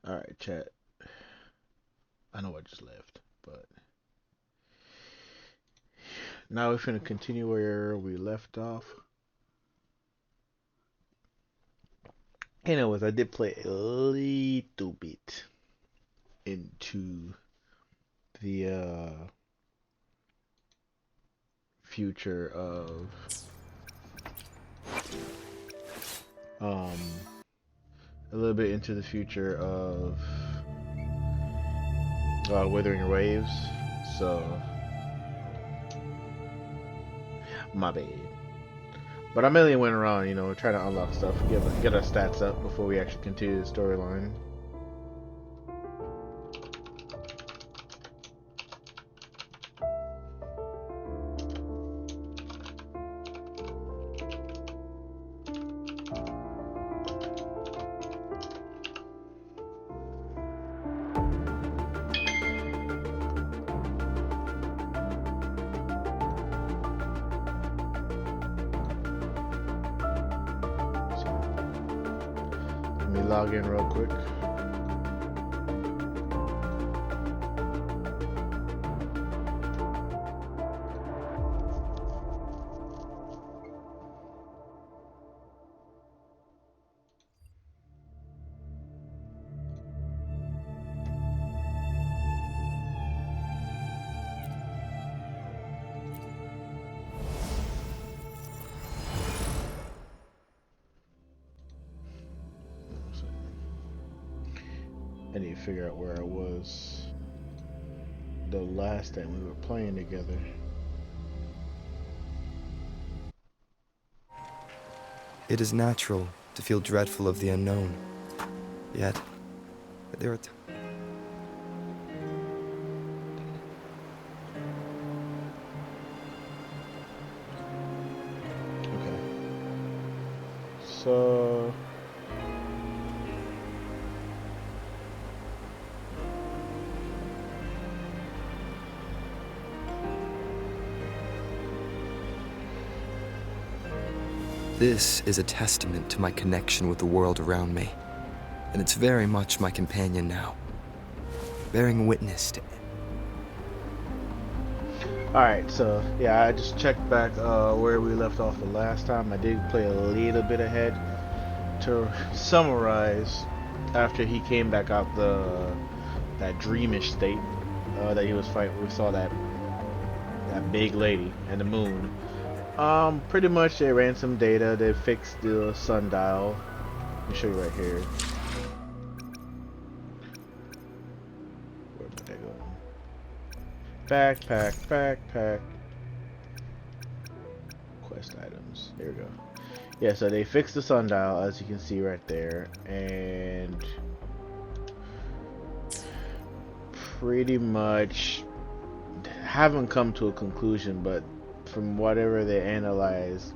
Alright, chat. I know I just left, but now we're gonna continue where we left off. Anyways, I did play a little bit into the future of um a little bit into the future of Wuthering Waves. So my bad. But I mainly went around, trying to unlock stuff, get our stats up before we actually continue the storyline. So let me log in real quick. I need to figure out where I was the last time we were playing together. It is natural to feel dreadful of the unknown. Yet, there are Okay. So This is a testament to my connection with the world around me, and it's very much my companion now, bearing witness to it. alright, so yeah, I just checked back where we left off the last time. I did play a little bit ahead to summarize after he came back out that dreamish state that he was fighting. We saw that big lady and the moon. Pretty much they ran some data. They fixed the sundial. Let me show you right here. Where did I go? Backpack, backpack. Quest items. There we go. Yeah, so they fixed the sundial, as you can see right there, and pretty much haven't come to a conclusion, but from whatever they analyze,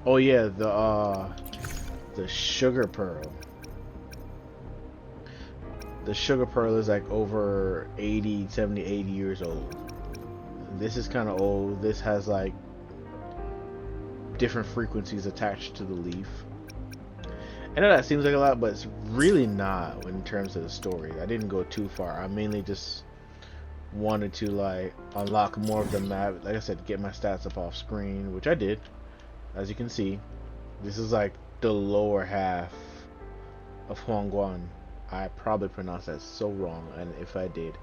oh yeah, the sugar pearl. The sugar pearl is like over 80, 70, 80 years old. This is kind of old. This has like different frequencies attached to the leaf. I know that seems like a lot, but it's really not in terms of the story. I didn't go too far. I mainly just wanted to like unlock more of the map. Like I said, get my stats up off screen, which I did. As you can see, this is like the lower half of Huangguan. I probably pronounced that so wrong, and if I did,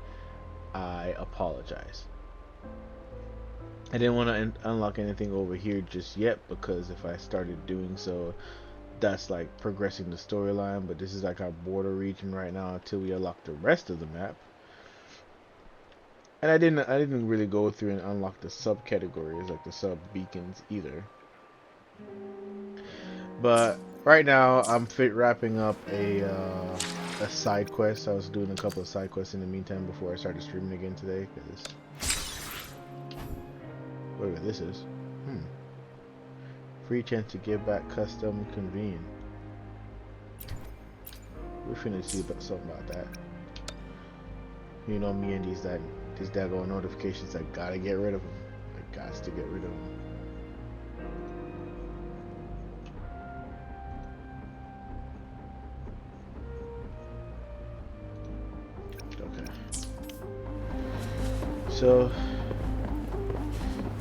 I apologize. I didn't want to unlock anything over here just yet, because if I started doing so, that's like progressing the storyline. But this is like our border region right now until we unlock the rest of the map. And I didn't really go through and unlock the subcategories, like the sub beacons either. But right now I'm wrapping up a side quest. I was doing a couple of side quests in the meantime before I started streaming again today. Cause whatever this is, hmm, free chance to give back custom convene. We're finna see about something about that. You know me and these daggone notifications. I gotta get rid of them. I got to get rid of them. So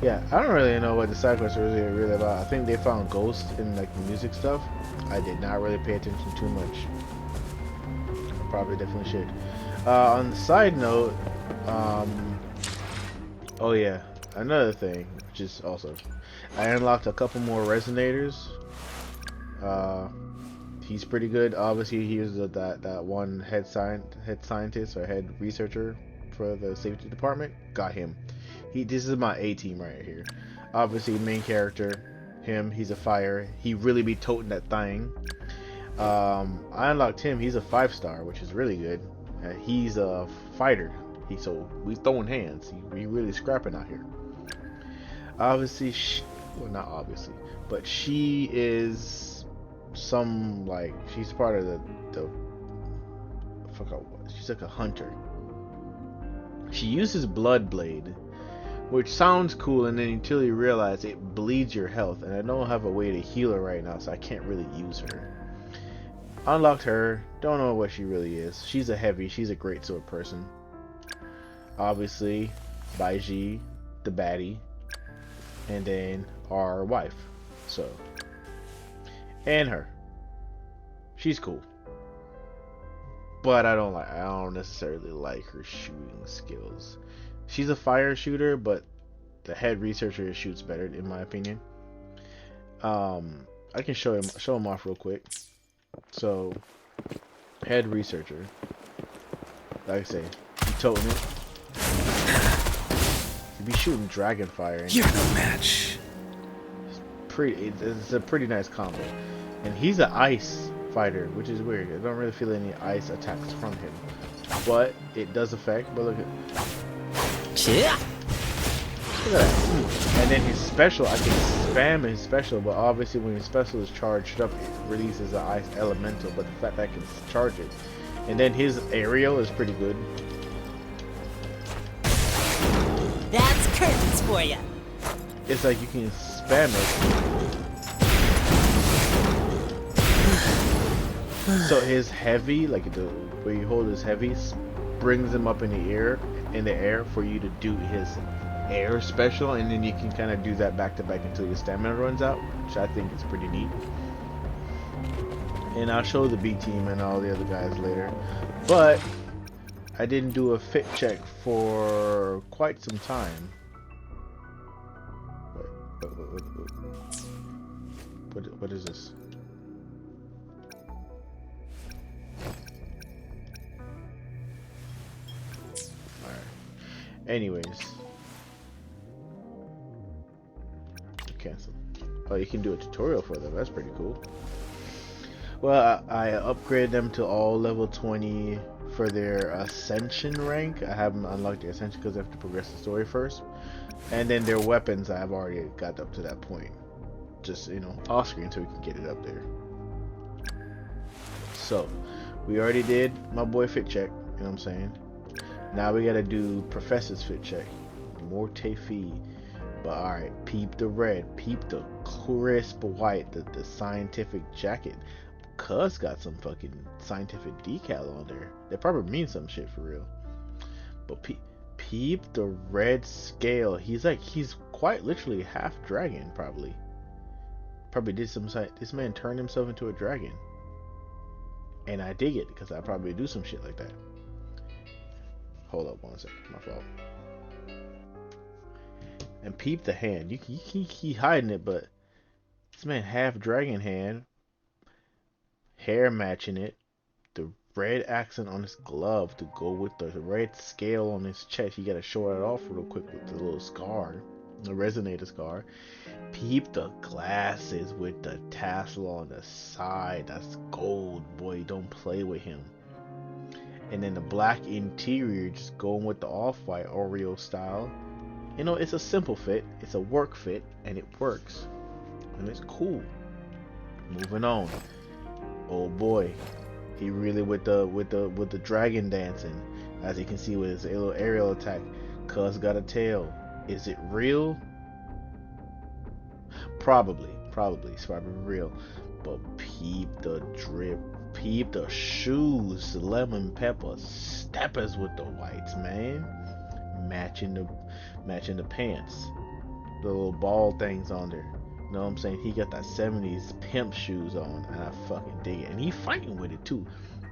yeah, I don't really know what the side quests are really about. I think they found ghosts in like the music stuff. I did not really pay attention too much. I probably definitely should. On the side note, um, oh yeah, another thing, which is also, I unlocked a couple more resonators. Uh, he's pretty good. Obviously, he was that one head scientist or head researcher for the safety department. Got him. This is my A team right here. Obviously, main character, him. He's a fire. He really be toting that thing. I unlocked him. He's a 5-star, which is really good. He's a fighter. So we throwing hands. We really scrapping out here. Obviously, well, not obviously, but she is some like she's part of the I forgot what. She's like a hunter. She uses blood blade, which sounds cool, and then until you realize it bleeds your health, and I don't have a way to heal her right now, so I can't really use her. Unlocked her. Don't know what she really is. She's a heavy. She's a great sword person. Obviously, Baiji, the baddie, and then our wife. So, and her. She's cool, but I don't necessarily like her shooting skills. She's a fire shooter, but the head researcher shoots better, in my opinion. I can show him off real quick. So, head researcher, like I say, he toting it. He be shooting dragon fire. And You're no match. it's a pretty nice combo, and he's an ice fighter, which is weird. I don't really feel any ice attacks from him, but it does affect. But look at. Yeah. Look at that. And then his special, I can spam his special, but obviously when his special is charged up, it releases an ice elemental, but the fact that I can charge it. And then his aerial is pretty good. That's curtains for you. It's like you can spam it. So his heavy, like where you hold his heavy, brings him up in the air for you to do his air special, and then you can kind of do that back to back until your stamina runs out, which I think is pretty neat. And I'll show the B team and all the other guys later, but I didn't do a fit check for quite some time. What is this? Alright. Anyways. Cancel. Oh, you can do a tutorial for them. That's pretty cool. Well, I upgraded them to all level 20 for their ascension rank. I haven't unlocked their ascension because I have to progress the story first. And then their weapons, I've already got up to that point. Just, off screen so we can get it up there. So, we already did my boy fit check. You know what I'm saying? Now we gotta do Professor's fit check. More Tefi. But alright, peep the red, peep the crisp white, the scientific jacket. Cuz got some fucking scientific decal on there. That probably means some shit for real. But peep the red scale. He's quite literally half dragon, probably. Probably did this man turned himself into a dragon. And I dig it, because I probably do some shit like that. Hold up one second, my fault. And peep the hand. You keep hiding it, but this man half dragon hand, hair matching it, the red accent on his glove to go with the red scale on his chest. You gotta show it off real quick with the little scar, the resonator scar. Peep the glasses with the tassel on the side. That's gold, boy. Don't play with him. And then the black interior, just going with the off-white Oreo style. It's a simple fit, it's a work fit, and it works. And it's cool. Moving on. Oh boy. He really with the dragon dancing. As you can see with his little aerial attack. Cuz got a tail. Is it real? Probably. It's probably real. But peep the drip. Peep the shoes. Lemon pepper steppers with the whites, man. matching the pants, the little ball things on there. You know what I'm saying? He got that 70s pimp shoes on, and I fucking dig it. And he fighting with it too.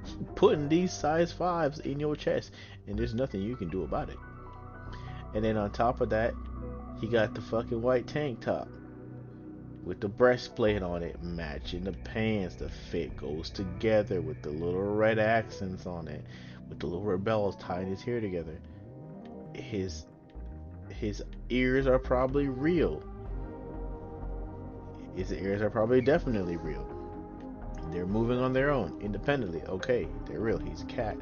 He putting these size 5s in your chest, and there's nothing you can do about it. And then on top of that, he got the fucking white tank top with the breastplate on it, matching the pants. The fit goes together with the little red accents on it, with the little red bells tying his hair together. His ears are probably real. His ears are probably definitely real. They're moving on their own, independently. Okay, they're real. He's a cat.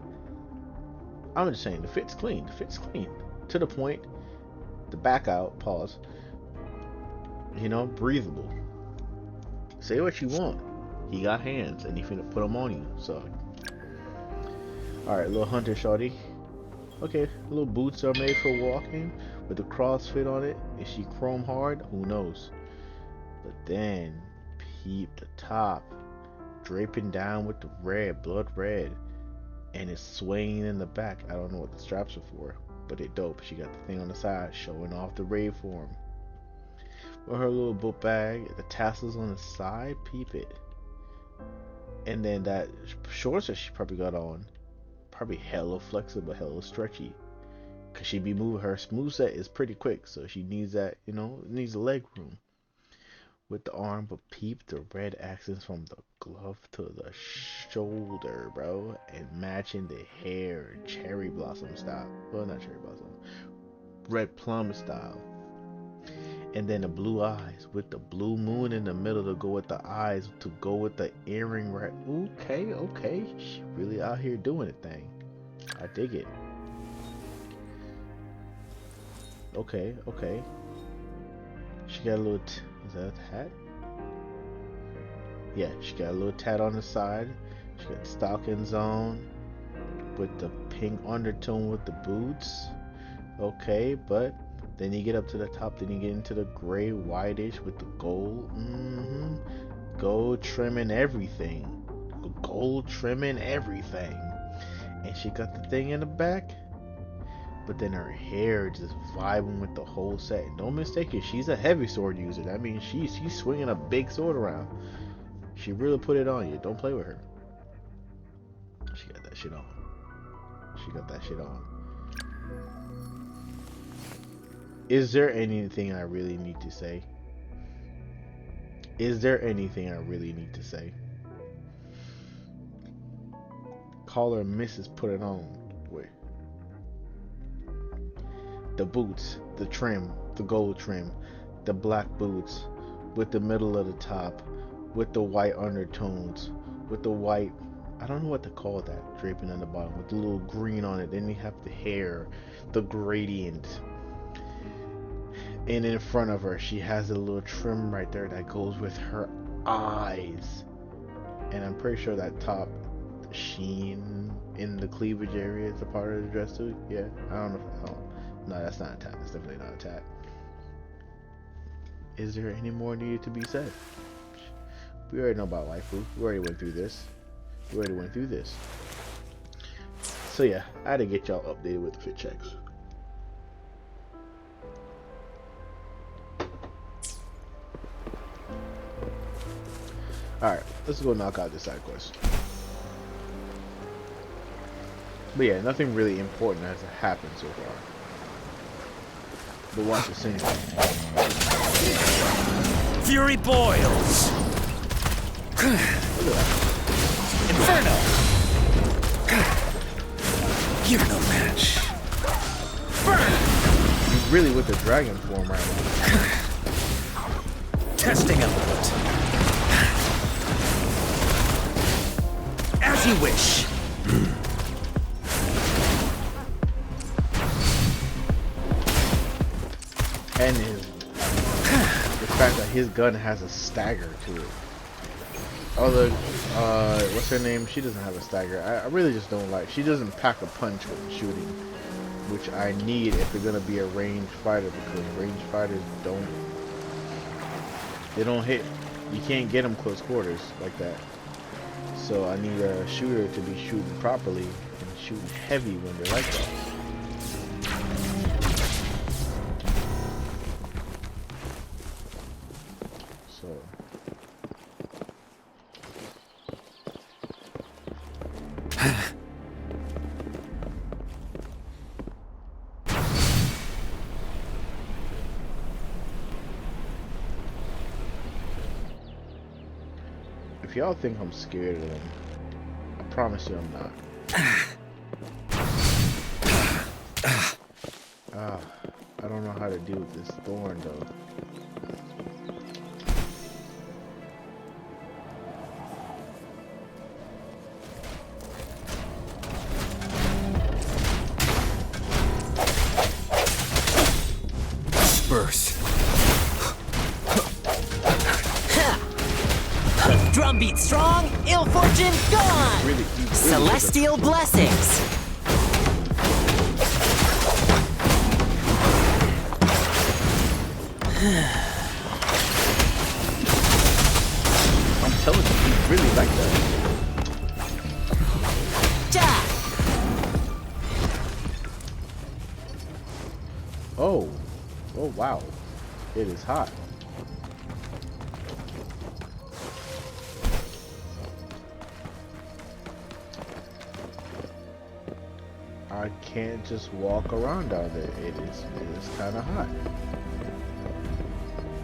I'm just saying, the fit's clean. The fit's clean. To the point, the back out, pause. You know, breathable. Say what you want. He got hands, and he finna put them on you, so. Alright, little hunter shorty. Okay, little boots are made for walking, with the CrossFit on it. Is she chrome hard? Who knows? But then, peep the top. Draping down with the red, blood red. And it's swaying in the back. I don't know what the straps are for, but it dope. She got the thing on the side showing off the rave form. With her little book bag, the tassels on the side, peep it. And then that shorts that she probably got on, probably hella flexible, hella stretchy. Cause she be moving, her smooth set is pretty quick, so she needs that, you know, needs the leg room. With the arm, but peep the red accents from the glove to the shoulder, bro, and matching the hair, cherry blossom style. Well, not cherry blossom, red plum style. And then the blue eyes with the blue moon in the middle to go with the eyes, to go with the earring. Right? Okay. She really out here doing it thing. I dig it. Okay. She got a little. Is that a hat? Yeah, she got a little tat on the side. She got stockings on with the pink undertone with the boots. Okay, but then you get up to the top, then you get into the gray whitish with the gold. Gold trimming everything. Gold trimming everything. And she got the thing in the back. But then her hair just vibing with the whole set. And don't mistake it, she's a heavy sword user. That means she's swinging a big sword around. She really put it on you. Don't play with her. She got that shit on. Is there anything I really need to say? Call her Mrs. Put It On. Wait. The boots, the trim, the gold trim, the black boots, with the middle of the top, with the white undertones, with the white, I don't know what to call that, draping on the bottom, with the little green on it. Then you have the hair, the gradient. And in front of her, she has a little trim right there that goes with her eyes. And I'm pretty sure that top sheen in the cleavage area is a part of the dress too. Yeah, I don't know. No, that's not a tat. That's definitely not a tat. Is there any more needed to be said? We already know about waifu. We already went through this. So yeah, I had to get y'all updated with the fit checks. Alright, let's go knock out this side quest. But yeah, nothing really important has happened so far. But watch the scene. Fury boils! Inferno! You're no match. Burn! You're really with the dragon form right now. Testing element. As you wish. And the fact that his gun has a stagger to it. Although, what's her name? She doesn't have a stagger. I really just don't like. She doesn't pack a punch with shooting, which I need if they're gonna be a ranged fighter, because ranged fighters don't hit. You can't get them close quarters like that. So I need a shooter to be shooting properly and shooting heavy when they're like that. If y'all think I'm scared of them, I promise you I'm not. Ah, I don't know how to deal with this thorn though. Burst. Drumbeat strong, ill fortune gone. Really, Celestial blessings. I'm telling you, he's really like that. Ja. Oh, oh wow, it is hot. I can't just walk around down there. It is kind of hot.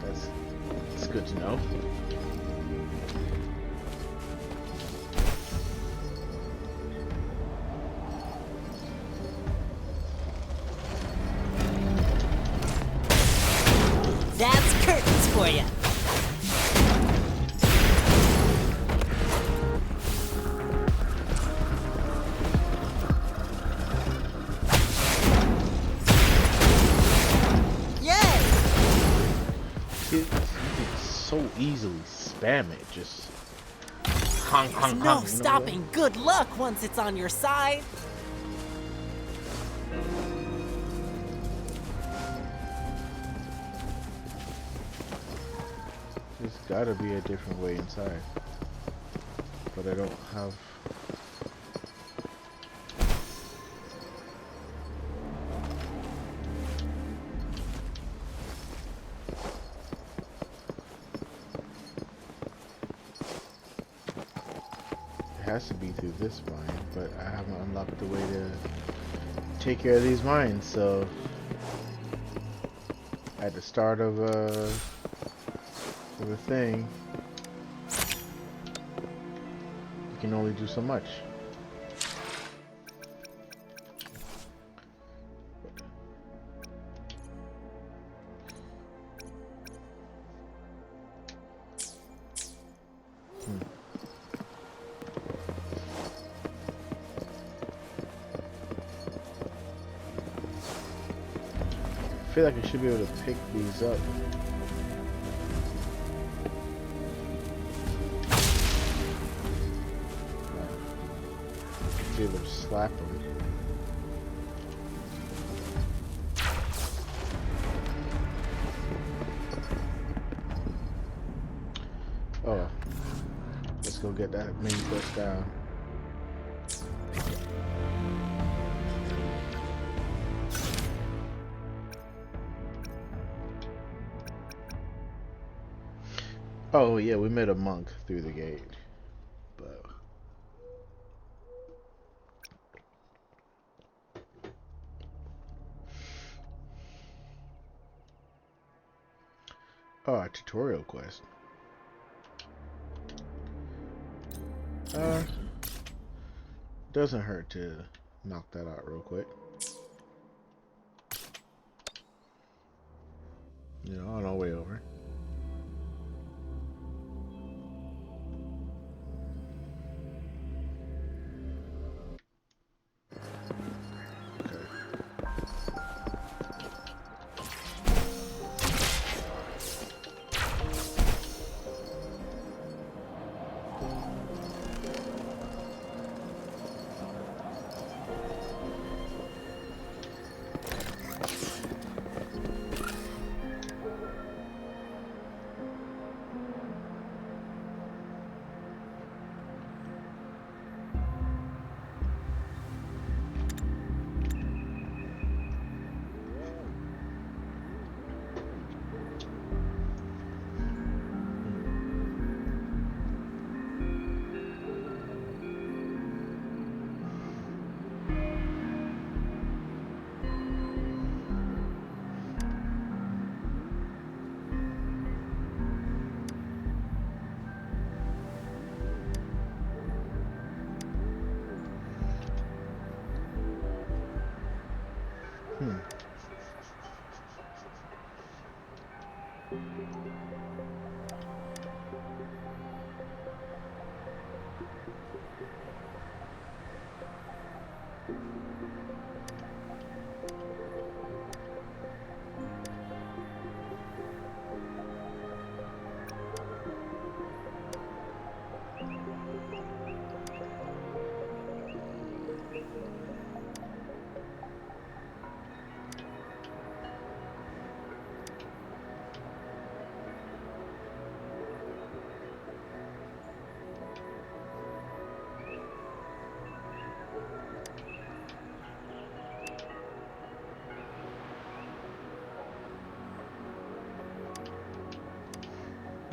That's good to know. That's curtains for you. You can so easily spam it, just hung, hung, No hung. stopping good luck once it's on your side. There's gotta be a different way inside, but I don't have. It has to be through this mine, but I haven't unlocked the way to take care of these mines, so at the start of the thing, you can only do so much. I feel like I should be able to pick these up. Be able to slap them. Oh, let's go get that main quest down. Oh yeah, we met a monk through the gate, but oh, a tutorial quest. Doesn't hurt to knock that out real quick. You know, on our way over. Hmm.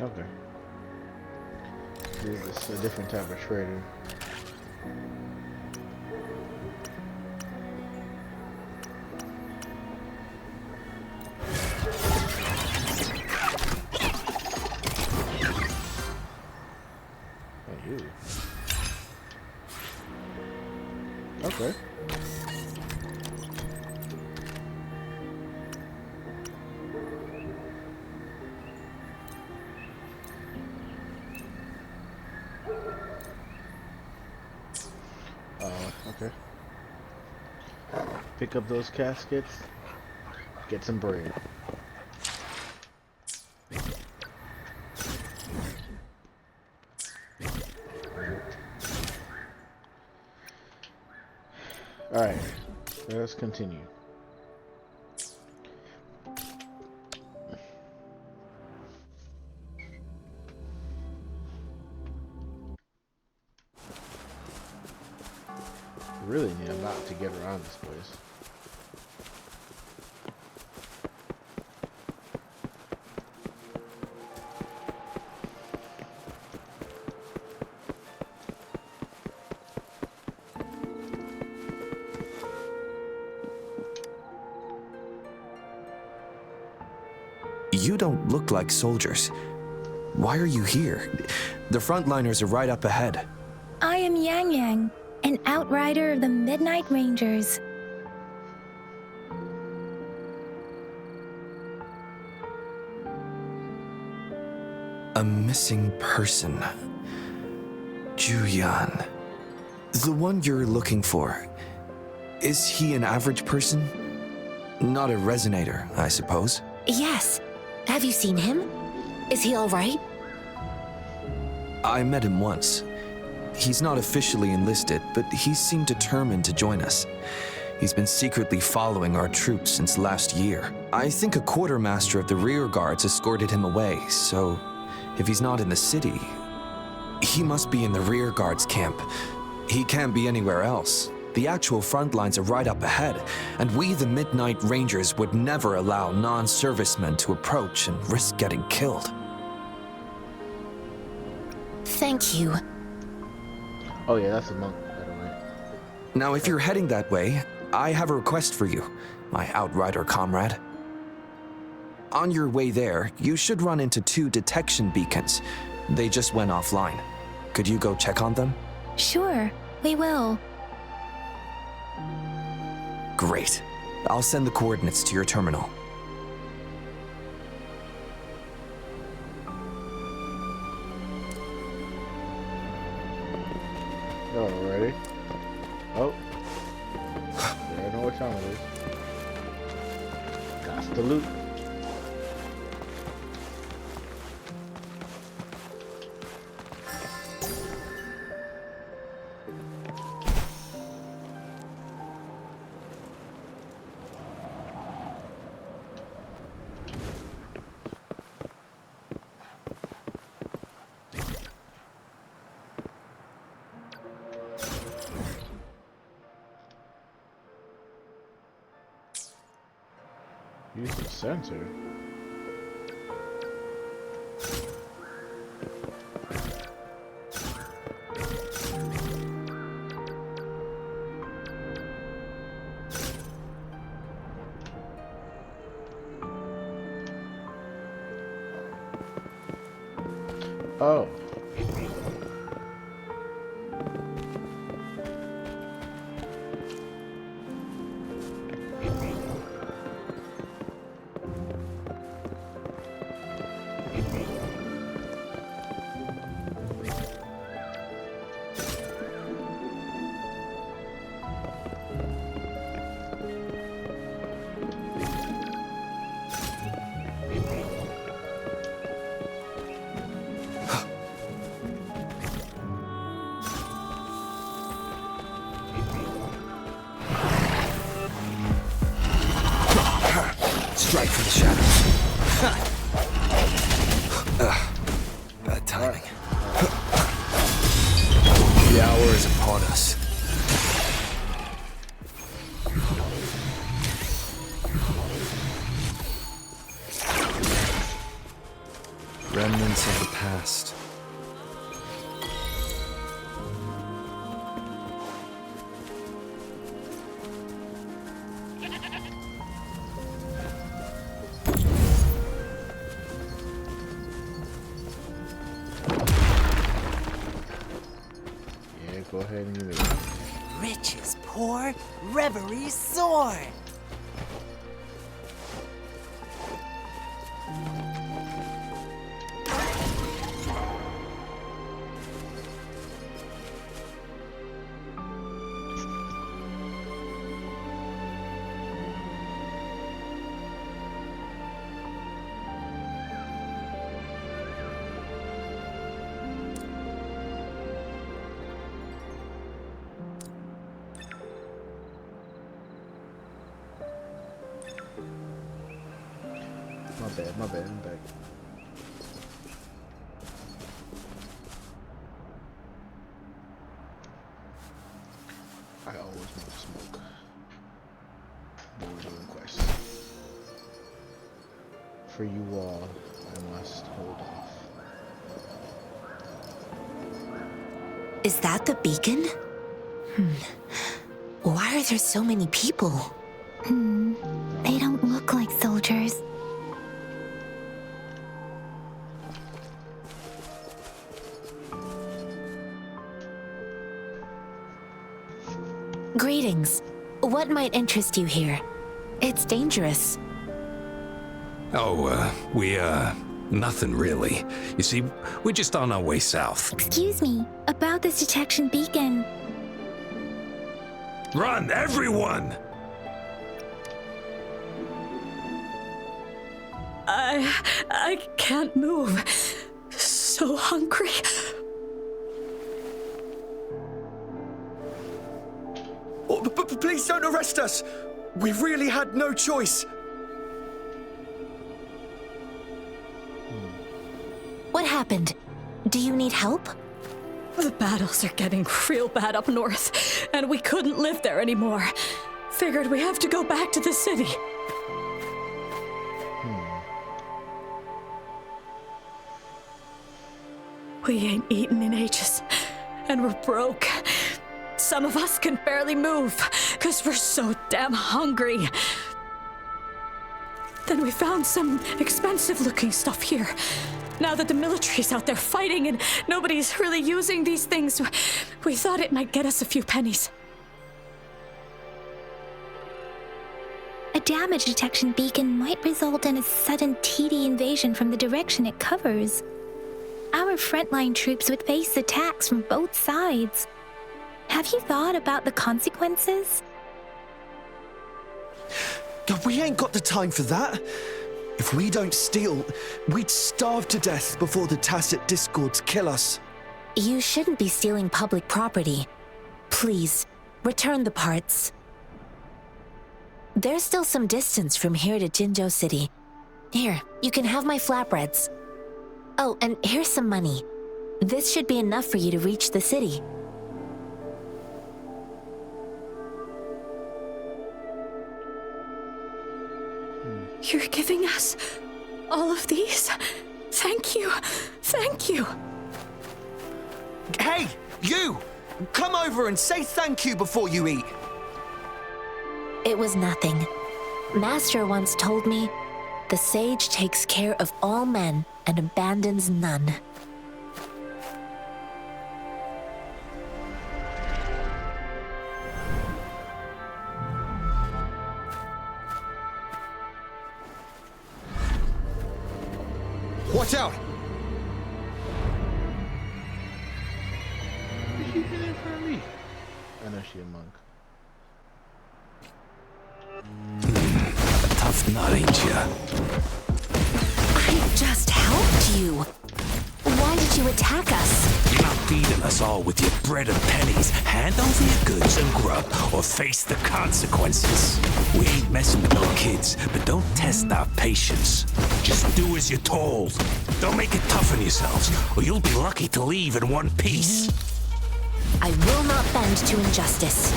Okay. This is a different type of trader. Oh, you. Okay. Okay. Pick up those caskets. Get some bread. Alright. Let's continue. Really need a map to get around this place. You don't look like soldiers. Why are you here? The frontliners are right up ahead. I am Yang Yang, an outrider of the Midnight Rangers. A missing person. Juyan. The one you're looking for. Is he an average person? Not a resonator, I suppose. Yes. Have you seen him? Is he all right? I met him once. He's not officially enlisted, but he seemed determined to join us. He's been secretly following our troops since last year. I think a quartermaster of the rear guards escorted him away, so if he's not in the city, he must be in the rear guards camp. He can't be anywhere else. The actual front lines are right up ahead, and we, the Midnight Rangers, would never allow non-servicemen to approach and risk getting killed. Thank you. Oh yeah, that's a monk, by the way. Now, if you're heading that way, I have a request for you, my outrider comrade. On your way there, you should run into 2 detection beacons. They just went offline. Could you go check on them? Sure, we will. Great. I'll send the coordinates to your terminal. Alrighty. Oh. Yeah, I know what time it is. Got the loot. Use the sensor. Oh. Strike from the shadows. Bad timing. The hour is upon us. Remnants of the past. Yeah, go ahead and give it. Riches pour, reveries soar. My bad, I'm back. I always want to smoke. But we're doing quests. For you all, I must hold off. Is that the beacon? Why are there so many people? They don't look like soldiers. Greetings. What might interest you here? It's dangerous. Nothing really. You see, we're just on our way south. Excuse me, about this detection beacon. Run, everyone! I can't move. So hungry. Oh, please don't arrest us! We really had no choice. What happened? Do you need help? The battles are getting real bad up north, and we couldn't live there anymore. Figured we have to go back to the city. We ain't eaten in ages, and we're broke. Some of us can barely move, because we're so damn hungry. Then we found some expensive-looking stuff here. Now that the military's out there fighting and nobody's really using these things, we thought it might get us a few pennies. A damage detection beacon might result in a sudden TD invasion from the direction it covers. Our frontline troops would face attacks from both sides. Have you thought about the consequences? We ain't got the time for that. If we don't steal, we'd starve to death before the tacit discords kill us. You shouldn't be stealing public property. Please, return the parts. There's still some distance from here to Jinzhou City. Here, you can have my flatbreads. Oh, and here's some money. This should be enough for you to reach the city. You're giving us all of these? Thank you. Thank you. Hey, you! Come over and say thank you before you eat. It was nothing. Master once told me, the sage takes care of all men and abandons none. Watch out! Is she in for me? I know she a monk. A tough nut, ain't ya? I just helped you. Why did you attack us? You're not feeding us all with your bread and pennies. Hand over your goods and grub, or face the consequences. We ain't messing with no kids, but don't test our patience. Just do as you're told. Don't make it tough on yourselves, or you'll be lucky to leave in one piece. I will not bend to injustice.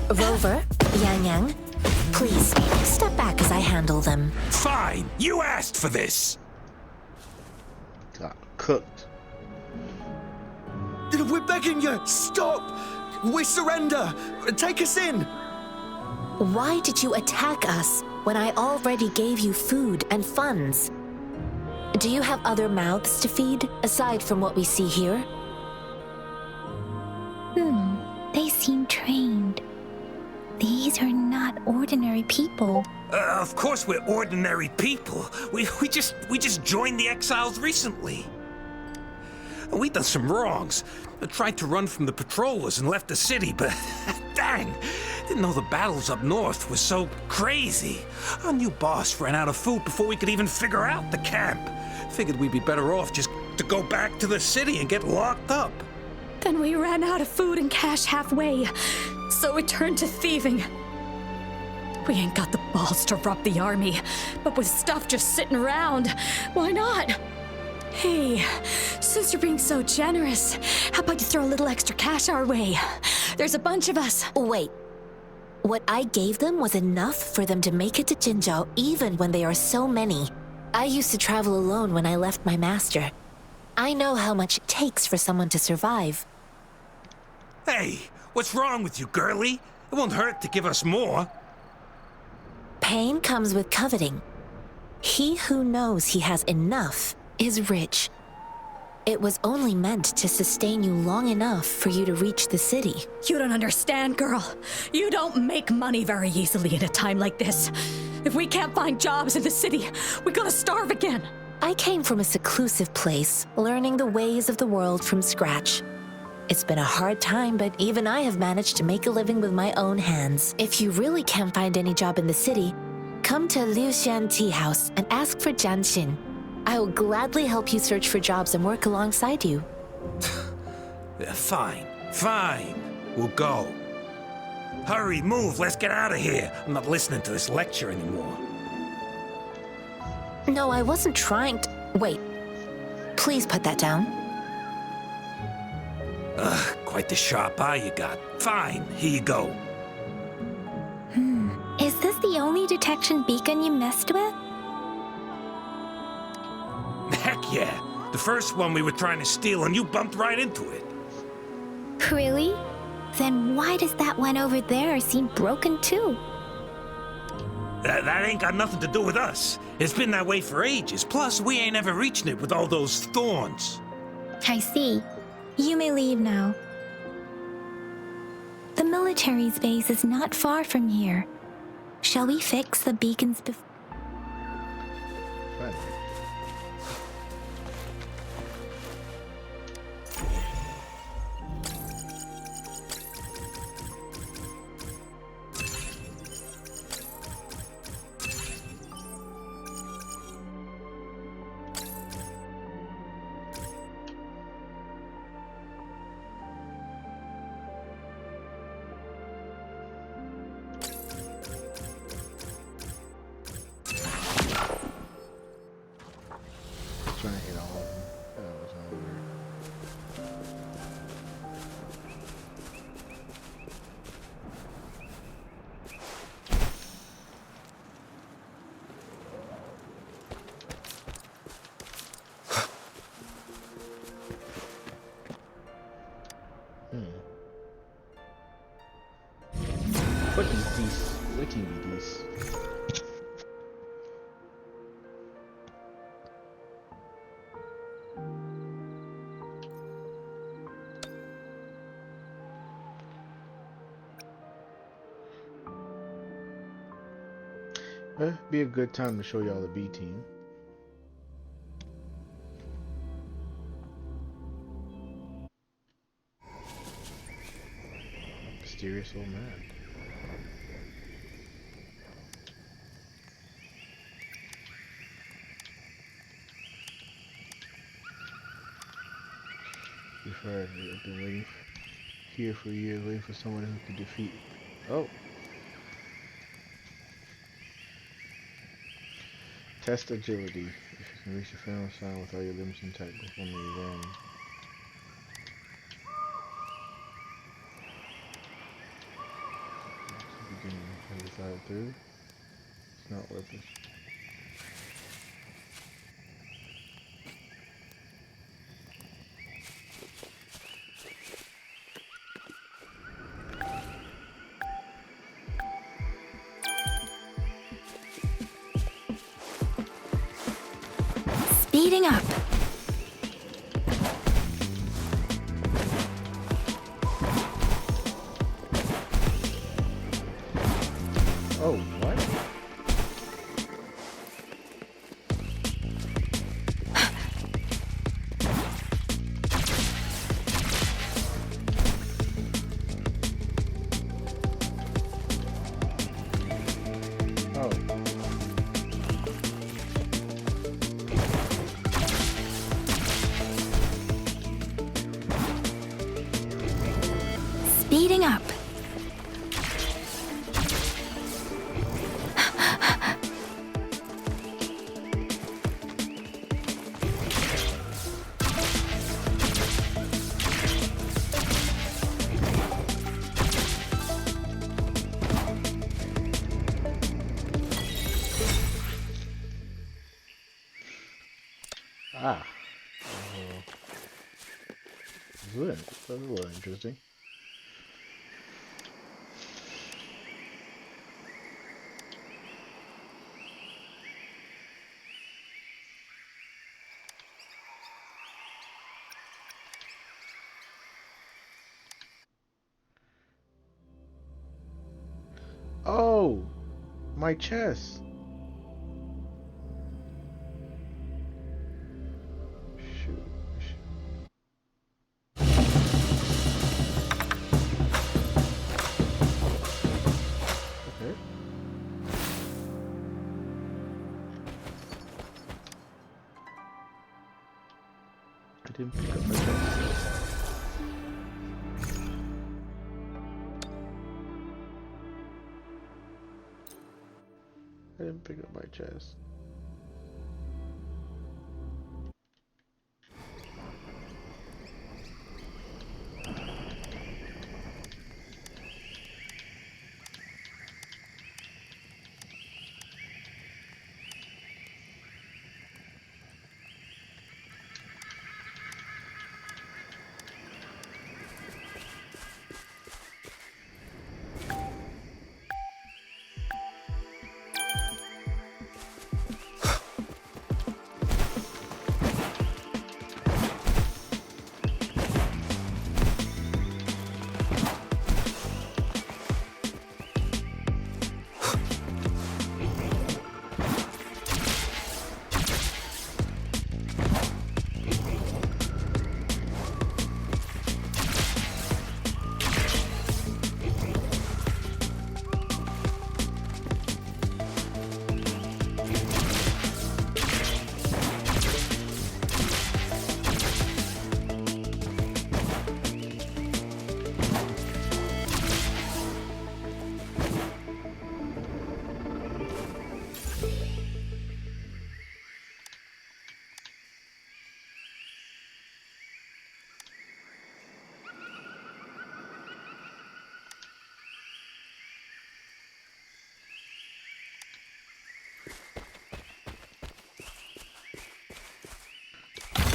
Rover, Yang Yang, please step back as I handle them. Fine, you asked for this. Got cooked. We're begging you! Stop! We surrender! Take us in! Why did you attack us when I already gave you food and funds? Do you have other mouths to feed, aside from what we see here? They seem trained. These are not ordinary people. Of course we're ordinary people. We just joined the exiles recently. We done some wrongs. I tried to run from the patrollers and left the city, but dang, didn't know the battles up north were so crazy. Our new boss ran out of food before we could even figure out the camp. Figured we'd be better off just to go back to the city and get locked up. Then we ran out of food and cash halfway, so we turned to thieving. We ain't got the balls to rob the army, but with stuff just sitting around, why not? Hey, since you're being so generous, how about you throw a little extra cash our way? There's a bunch of us. Wait. What I gave them was enough for them to make it to Jinzhou even when they are so many. I used to travel alone when I left my master. I know how much it takes for someone to survive. Hey, what's wrong with you, girlie? It won't hurt to give us more. Pain comes with coveting. He who knows he has enough is rich. It was only meant to sustain you long enough for you to reach the city. You don't understand, girl. You don't make money very easily in a time like this. If we can't find jobs in the city, we're gonna starve again. I came from a seclusive place, learning the ways of the world from scratch. It's been a hard time, but even I have managed to make a living with my own hands. If you really can't find any job in the city, come to Liu Xian Tea House and ask for Jian Xin. I will gladly help you search for jobs and work alongside you. Fine. We'll go. Hurry, move, let's get out of here. I'm not listening to this lecture anymore. No, I wasn't trying to... Wait. Please put that down. Quite the sharp eye you got. Fine, here you go. Is this the only detection beacon you messed with? Heck yeah. The first one we were trying to steal and you bumped right into it. Really? Then why does that one over there seem broken too? That ain't got nothing to do with us. It's been that way for ages. Plus, we ain't ever reaching it with all those thorns. I see. You may leave now. The military's base is not far from here. Shall we fix the beacons before? Fine. Trying to hit all of them. That was not weird. What is this? What is this? Be a good time to show y'all the B team. Mysterious old man. forever. I've been waiting here for years, waiting for someone who could defeat. Oh. Test agility. If you can reach the final sign with all your limbs intact, only then. Beginning. Have you thought it through? It's not worth it. Speeding up. Oh, what? Oh. Speeding up. Ah. That's a little interesting. Oh, my chest. Shoot. Okay. I didn't pick up my chest. I didn't pick up my chest.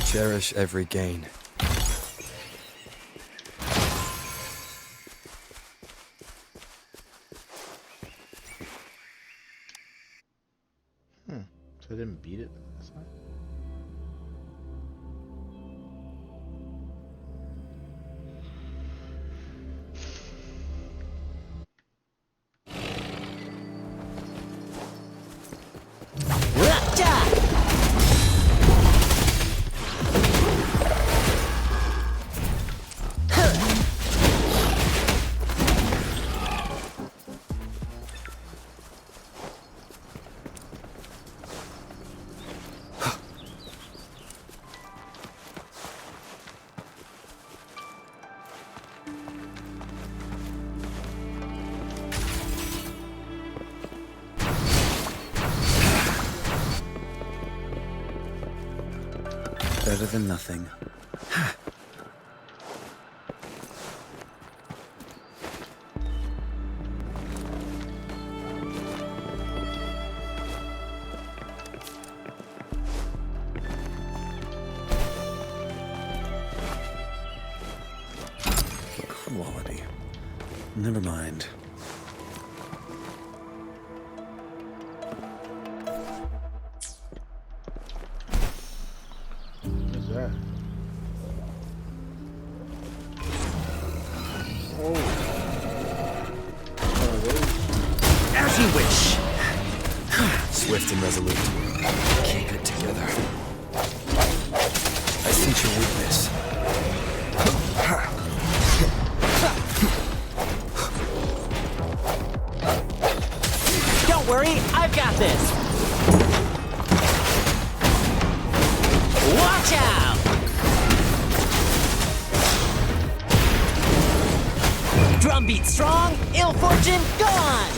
Cherish every gain. So I didn't beat it this time? Better than nothing. Quality. Never mind. What's that? Oh. As you wish. Swift and resolute. Keep it together. I sense your weakness. Don't worry, I've got this. Watch out! Drumbeat strong, ill fortune gone!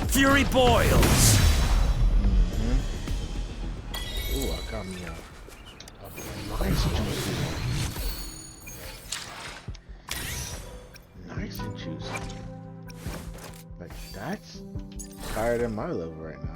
Fury boils. Ooh, I got me a nice juicy one. Nice and juicy. Like, that's higher than my level right now.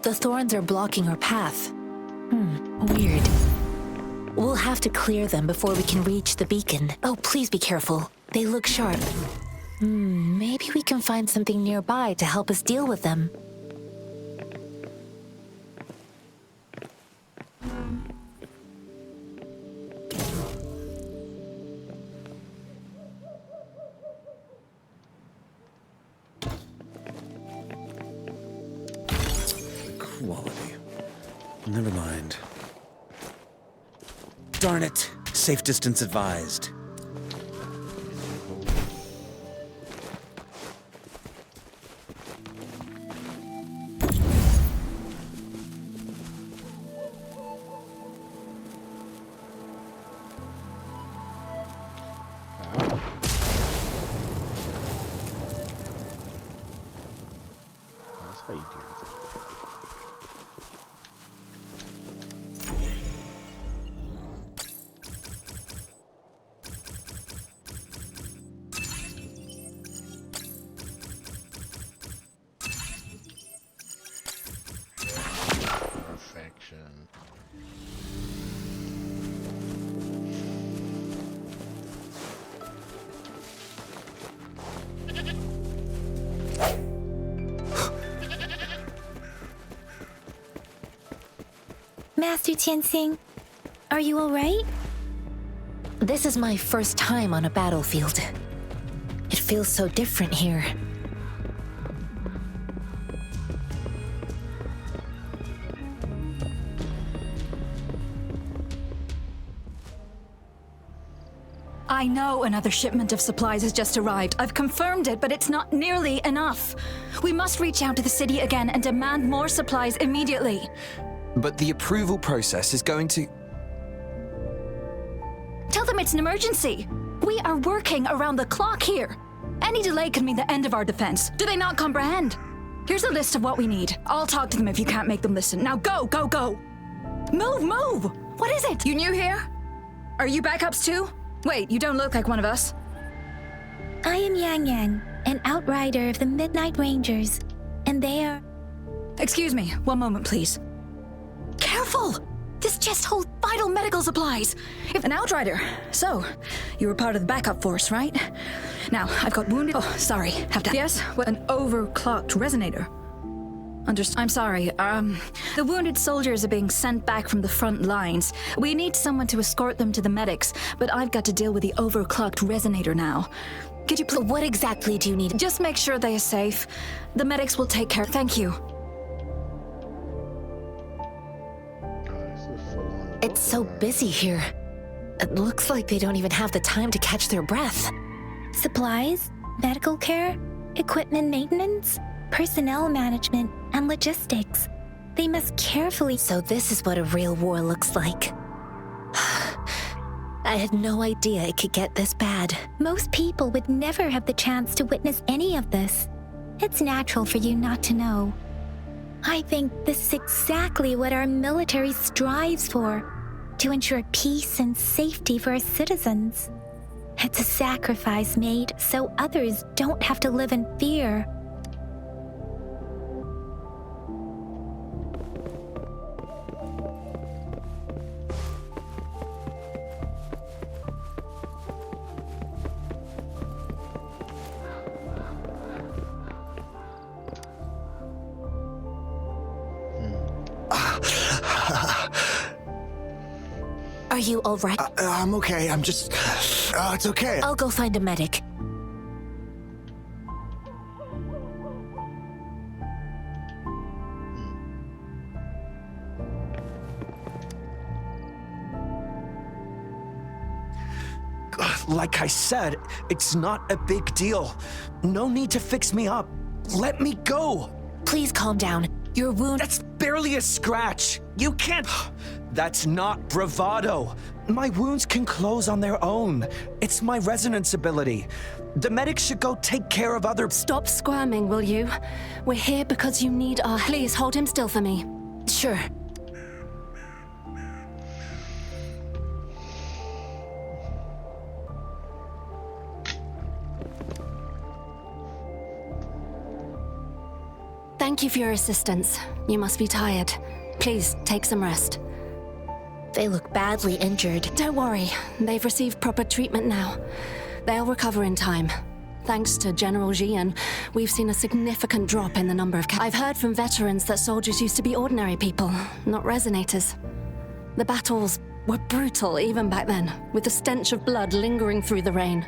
The thorns are blocking our path. Weird. We'll have to clear them before we can reach the beacon. Oh, please be careful. They look sharp. Maybe we can find something nearby to help us deal with them. Quality. Never mind. Darn it. Safe distance advised. That's how you do it. Perfection. Master Tianxing, are you alright? This is my first time on a battlefield. It feels so different here. I know another shipment of supplies has just arrived. I've confirmed it, but it's not nearly enough. We must reach out to the city again and demand more supplies immediately. But the approval process is going to... Tell them it's an emergency. We are working around the clock here. Any delay could mean the end of our defense. Do they not comprehend? Here's a list of what we need. I'll talk to them if you can't make them listen. Now go, go, go! Move, move! What is it? You new here? Are you backups too? Wait, you don't look like one of us. I am Yang Yang, an outrider of the Midnight Rangers, and they are... Excuse me, one moment please. Careful! This chest holds vital medical supplies. If an outrider. So, you were part of the backup force, right? Now, I've got wounded... Oh, sorry. Have to... Yes? What, an overclocked resonator? I'm sorry. The wounded soldiers are being sent back from the front lines. We need someone to escort them to the medics, but I've got to deal with the overclocked resonator now. Could you please... What exactly do you need? Just make sure they are safe. The medics will take care. Thank you. It's so busy here. It looks like they don't even have the time to catch their breath. Supplies, medical care, equipment maintenance, personnel management, and logistics. They must carefully... So this is what a real war looks like. I had no idea it could get this bad. Most people would never have the chance to witness any of this. It's natural for you not to know. I think this is exactly what our military strives for, to ensure peace and safety for our citizens. It's a sacrifice made so others don't have to live in fear. Are you all right? I'm okay. I'm just... it's okay. I'll go find a medic. Like I said, it's not a big deal. No need to fix me up. Let me go. Please calm down. Your wound... That's barely a scratch. You can't... That's not bravado. My wounds can close on their own. It's my resonance ability. The medics should go take care of other... Stop squirming, will you? We're here because you need our... Please hold him still for me. Sure. Thank you for your assistance. You must be tired. Please, take some rest. They look badly injured. Don't worry. They've received proper treatment now. They'll recover in time. Thanks to General Jian, we've seen a significant drop in the number of... I've heard from veterans that soldiers used to be ordinary people, not resonators. The battles were brutal even back then, with the stench of blood lingering through the rain.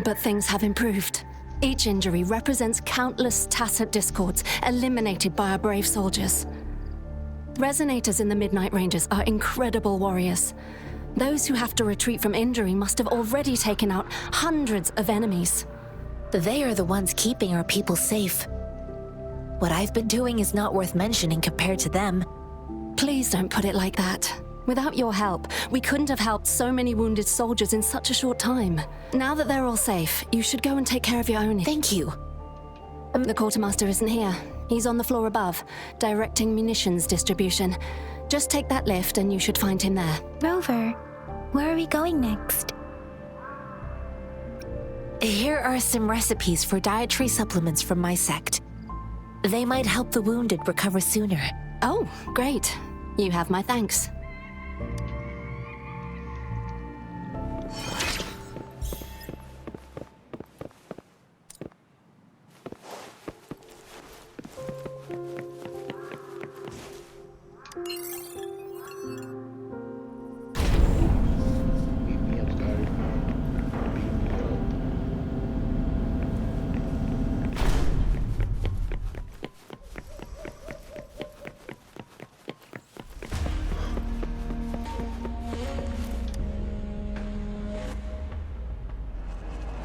But things have improved. Each injury represents countless tacit discords eliminated by our brave soldiers. Resonators in the Midnight Rangers are incredible warriors. Those who have to retreat from injury must have already taken out hundreds of enemies. They are the ones keeping our people safe. What I've been doing is not worth mentioning compared to them. Please don't put it like that. Without your help, we couldn't have helped so many wounded soldiers in such a short time. Now that they're all safe, you should go and take care of your own. Thank you. The quartermaster isn't here. He's on the floor above, directing munitions distribution. Just take that lift and you should find him there. Rover, where are we going next? Here are some recipes for dietary supplements from my sect. They might help the wounded recover sooner. Oh, great. You have my thanks. Beat me up, Scotty. Beat me up.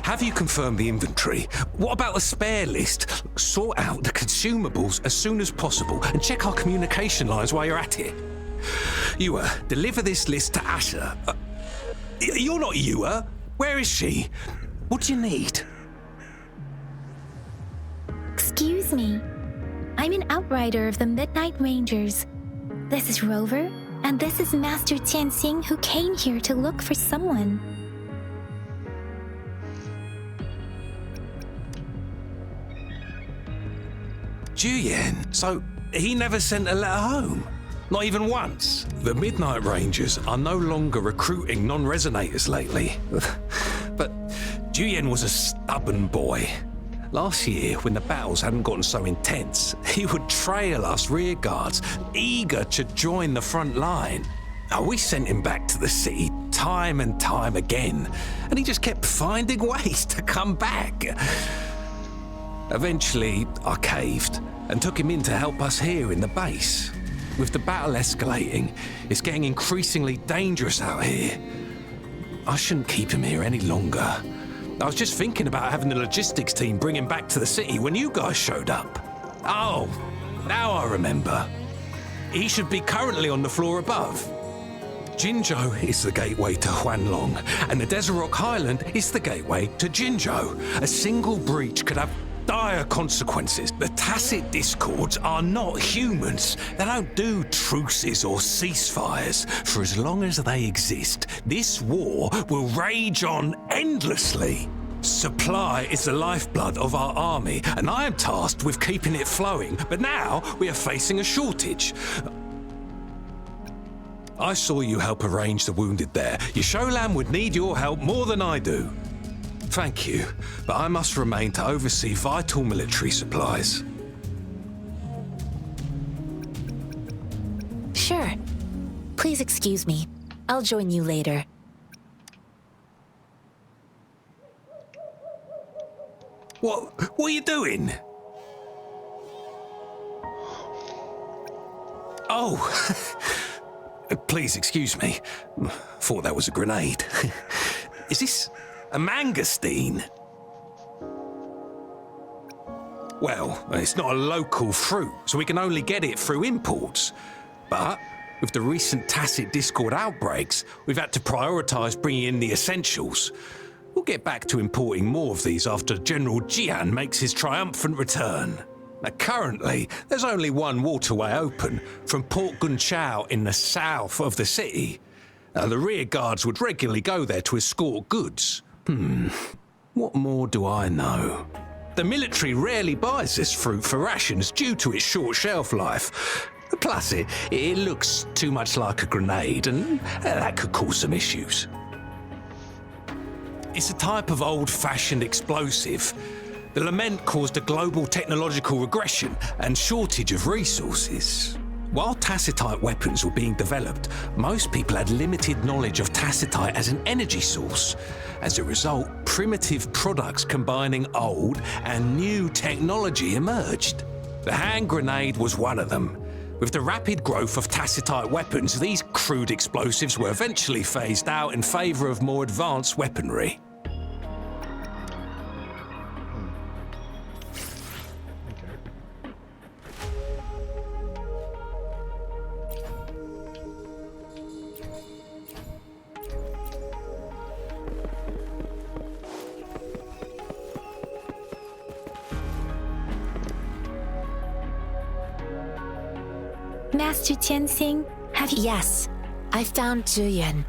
Have you confirmed the inventory? What about the spare list? Sort out the consumables as soon as possible and check our communication lines while you're at it. Ewa, deliver this list to Asher. You're not Ewa. Where is she? What do you need? Excuse me. I'm an outrider of the Midnight Rangers. This is Rover, and this is Master Tianxing, who came here to look for someone. Juyen, so he never sent a letter home? Not even once? The Midnight Rangers are no longer recruiting non-resonators lately. But Juyen was a stubborn boy. Last year, when the battles hadn't gotten so intense, he would trail us rearguards, eager to join the front line. We sent him back to the city time and time again, and he just kept finding ways to come back. Eventually, I caved and took him in to help us here in the base. With the battle escalating, it's getting increasingly dangerous out here. I shouldn't keep him here any longer. I was just thinking about having the logistics team bring him back to the city when you guys showed up. Oh, now I remember. He should be currently on the floor above. Jinzhou is the gateway to Huanlong, and the Desert Rock Highland is the gateway to Jinzhou. A single breach could have dire consequences. The tacit discords are not humans. They don't do truces or ceasefires. For as long as they exist, this war will rage on endlessly. Supply is the lifeblood of our army, and I am tasked with keeping it flowing. But now we are facing a shortage. I saw you help arrange the wounded there. Yasholan would need your help more than I do. Thank you, but I must remain to oversee vital military supplies. Sure. Please excuse me. I'll join you later. What are you doing? Oh, please excuse me. Thought that was a grenade. Is this a mangosteen? Well, it's not a local fruit, so we can only get it through imports. But with the recent tacit discord outbreaks, we've had to prioritise bringing in the essentials. We'll get back to importing more of these after General Jian makes his triumphant return. Now, currently, there's only one waterway open, from Port Gunchao in the south of the city. The rear guards would regularly go there to escort goods. What more do I know? The military rarely buys this fruit for rations due to its short shelf life. Plus, it looks too much like a grenade, and that could cause some issues. It's a type of old-fashioned explosive. The lament caused a global technological regression and shortage of resources. While tacitite weapons were being developed, most people had limited knowledge of tacitite as an energy source. As a result, primitive products combining old and new technology emerged. The hand grenade was one of them. With the rapid growth of tacitite weapons, these crude explosives were eventually phased out in favor of more advanced weaponry. Master Tianxing, have you... Yes, I found Zhiyuan.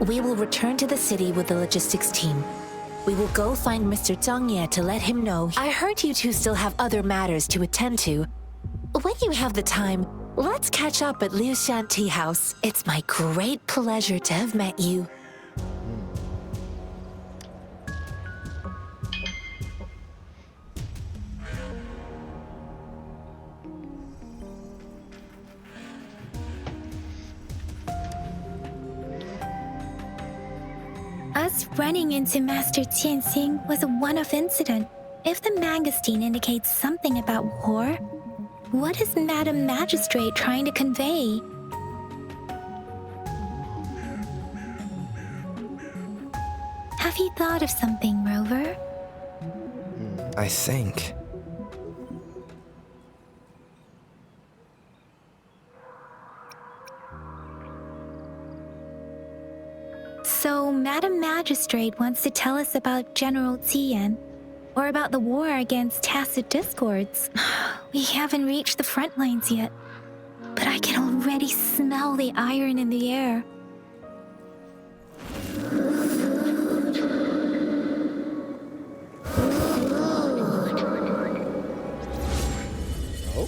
We will return to the city with the logistics team. We will go find Mr. Zhang Ye to let him know. I heard you two still have other matters to attend to. When you have the time, let's catch up at Liu Shan Tea House. It's my great pleasure to have met you. Us running into Master Tianxing was a one-off incident. If the mangosteen indicates something about war, what is Madam Magistrate trying to convey? Have you thought of something, Rover. I think. So, Madam Magistrate wants to tell us about General Tien, or about the war against tacit discords. We haven't reached the front lines yet, but I can already smell the iron in the air. Oh,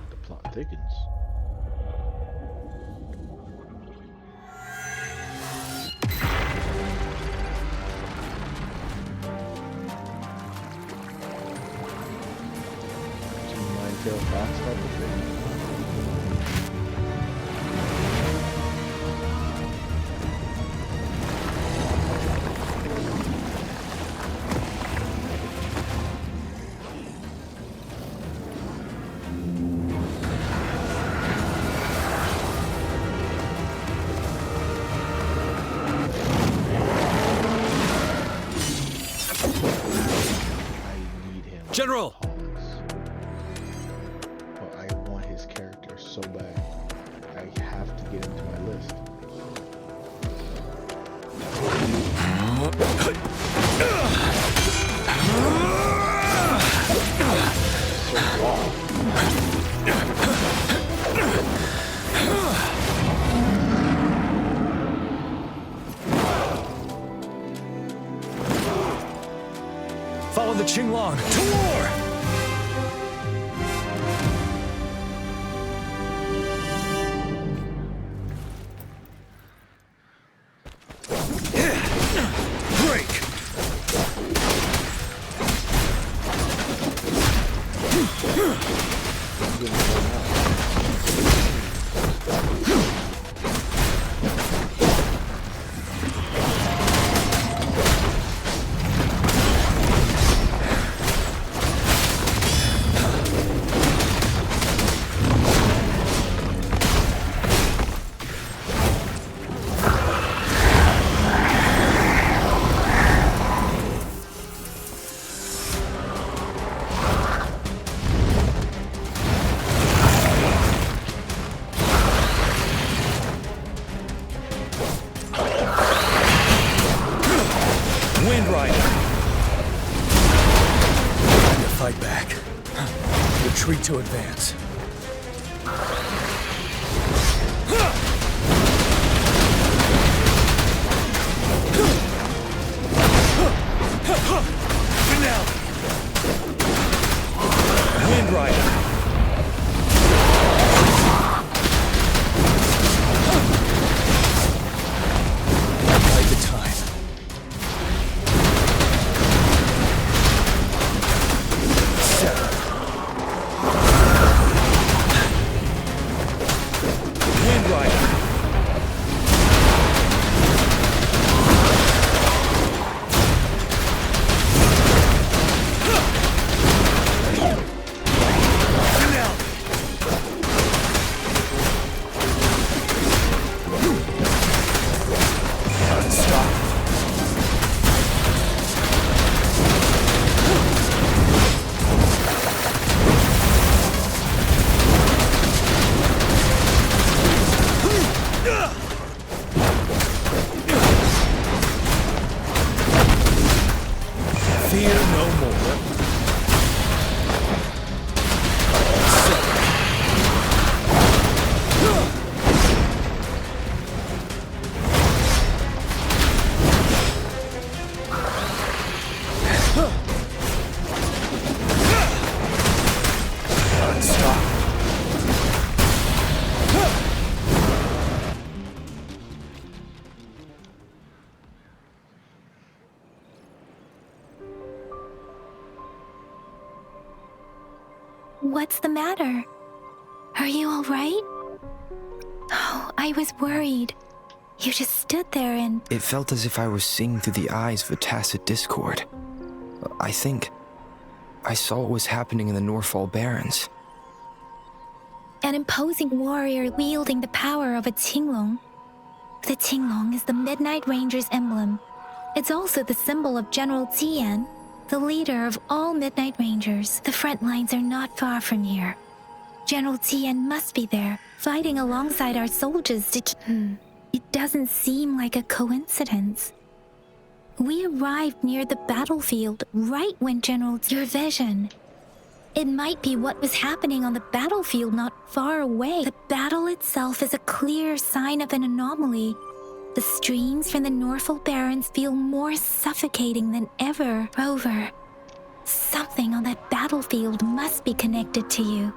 the plot thickens. Tail fox type of thing. I need him. General! So bad. I have to get him to my list. So long. Follow the Qinglong to war! Fight back. Retreat to advance. Finale. Wind Rider. Bide the time. What's the matter? Are you all right? Oh, I was worried. You just stood there and... It felt as if I was seeing through the eyes of a tacit discord. I think I saw what was happening in the Norfall Barrens. An imposing warrior wielding the power of a Qinglong. The Qinglong is the Midnight Ranger's emblem. It's also the symbol of General Tien, the leader of all Midnight Rangers. The front lines are not far from here. General Tien must be there, fighting alongside our soldiers to keep... It doesn't seem like a coincidence. We arrived near the battlefield right when Your vision. It might be what was happening on the battlefield not far away. The battle itself is a clear sign of an anomaly. The streams from the Norfolk Barrens feel more suffocating than ever. Rover, something on that battlefield must be connected to you.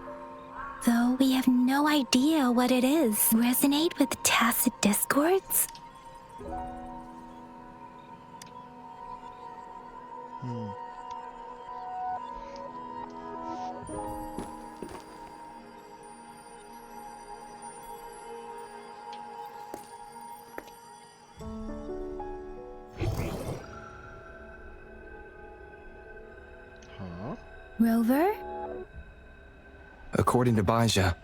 Though we have no idea what it is. Resonate with tacit discords? Rover? According to Baija,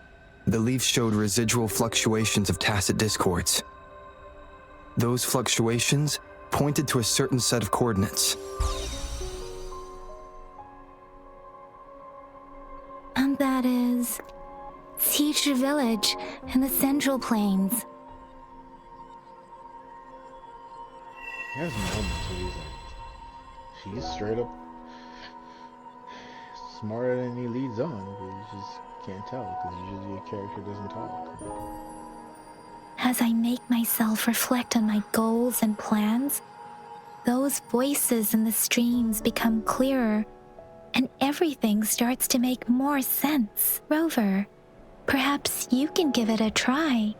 the leaf showed residual fluctuations of tacit discords. Those fluctuations pointed to a certain set of coordinates. And that is... Teacher Village in the Central Plains. He has moments where he's straight up smarter than he leads on, but you just can't tell because usually a character doesn't talk. As I make myself reflect on my goals and plans, those voices in the streams become clearer, and everything starts to make more sense. Rover, perhaps you can give it a try.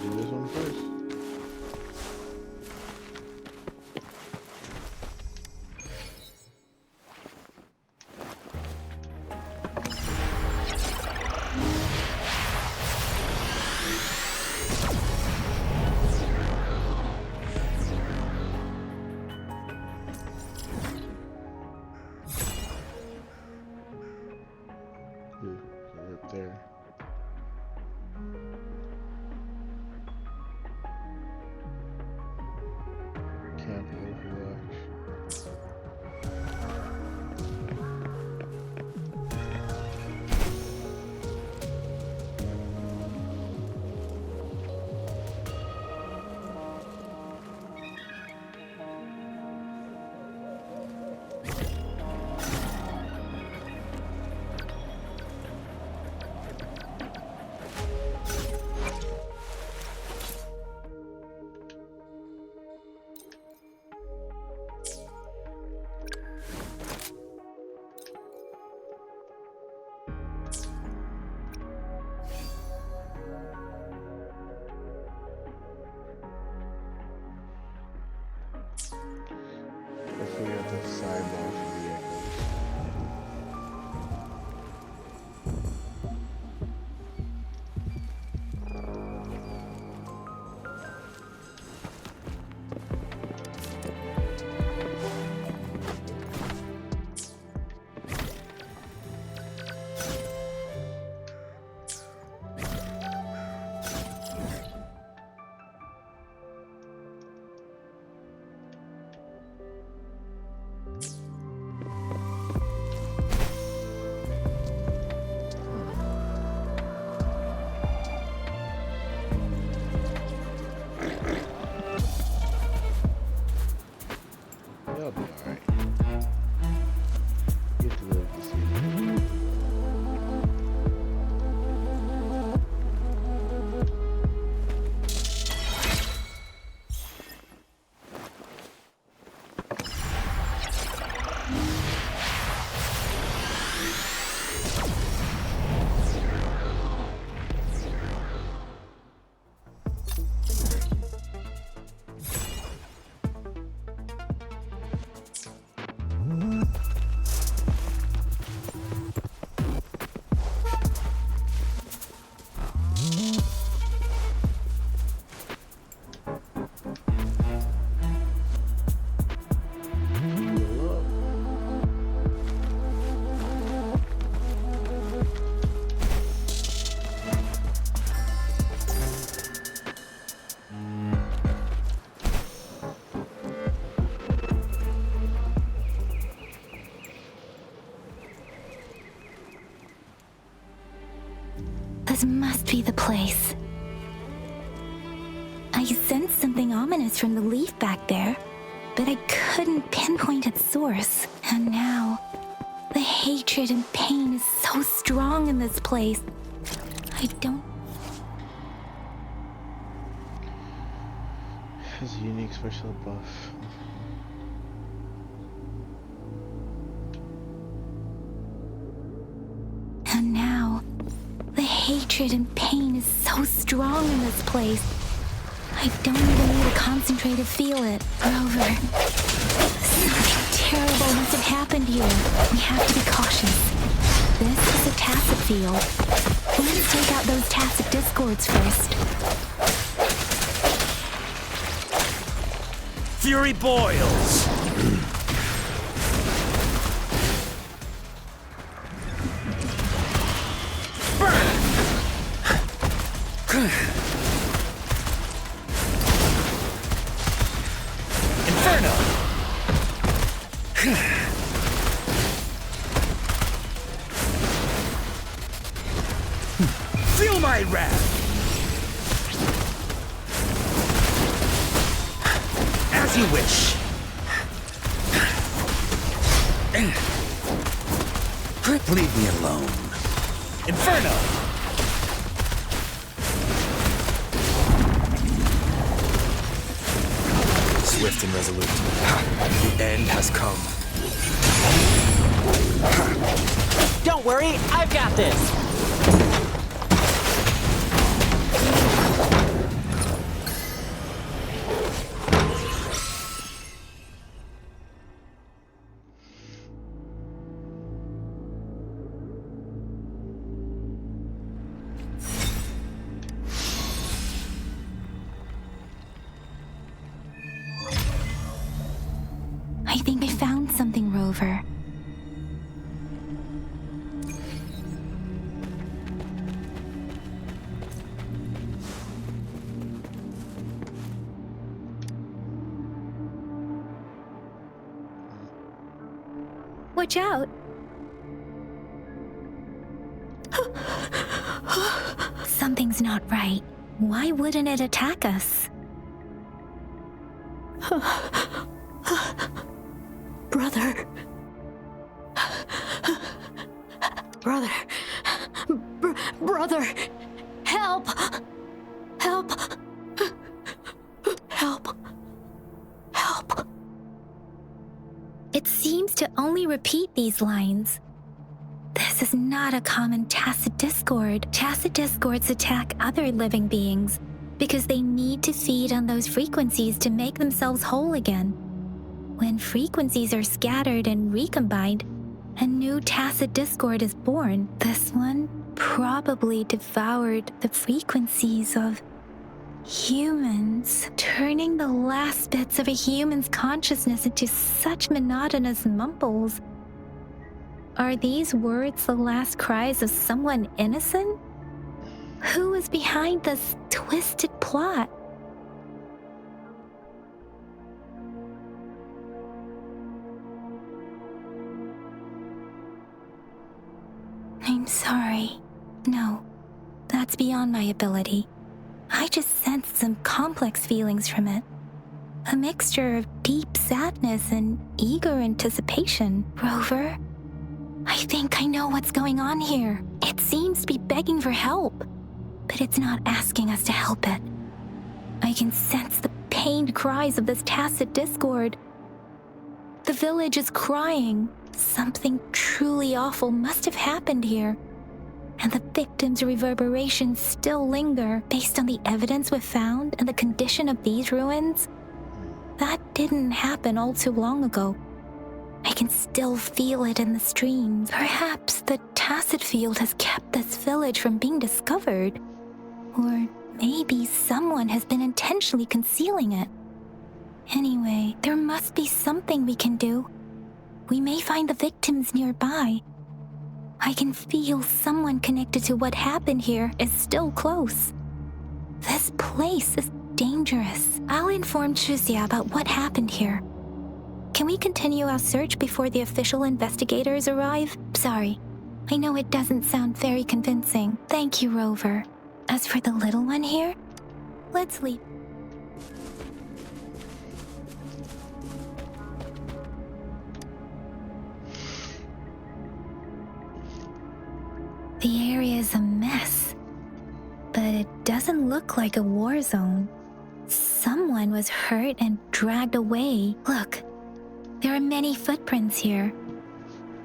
Do this one first. Ooh, they're up there. Camp Overwatch. Let's figure out the sidebar for the echoes. This must be the place. I sensed something ominous from the leaf back there, but I couldn't pinpoint its source. And now, the hatred and pain is so strong in this place. I don't... Has a unique special buff. And now, the hatred and pain is so strong in this place. I don't even need to concentrate to feel it. Rover, something terrible must have happened here. We have to be cautious. This is a tacit field. Let's take out those tacit discords first. Fury boils! Inferno! Feel my wrath! As you wish. Leave me alone. Inferno! Swift and resolute. The end has come. Don't worry, I've got this. I think I found something, Rover. Watch out! Something's not right. Why wouldn't it attack us? Brother. Brother. Brother. Help! Help! Help! Help! It seems to only repeat these lines. This is not a common tacit discord. Tacit discords attack other living beings because they need to feed on those frequencies to make themselves whole again. When frequencies are scattered and recombined, a new tacit discord is born. This one probably devoured the frequencies of humans, turning the last bits of a human's consciousness into such monotonous mumbles. Are these words the last cries of someone innocent? Who is behind this twisted plot? I'm sorry. No, that's beyond my ability. I just sensed some complex feelings from it. A mixture of deep sadness and eager anticipation. Rover, I think I know what's going on here. It seems to be begging for help, but it's not asking us to help it. I can sense the pained cries of this tacit discord. The village is crying. Something truly awful must have happened here, and the victims' reverberations still linger based on the evidence we've found and the condition of these ruins. That didn't happen all too long ago. I can still feel it in the streams. Perhaps the tacit field has kept this village from being discovered. Or maybe someone has been intentionally concealing it. Anyway, there must be something we can do. We may find the victims nearby. I can feel someone connected to what happened here is still close. This place is dangerous. I'll inform Chuzia about what happened here. Can we continue our search before the official investigators arrive? Sorry, I know it doesn't sound very convincing. Thank you, Rover. As for the little one here, let's leave. The area is a mess, but it doesn't look like a war zone. Someone was hurt and dragged away. Look, there are many footprints here.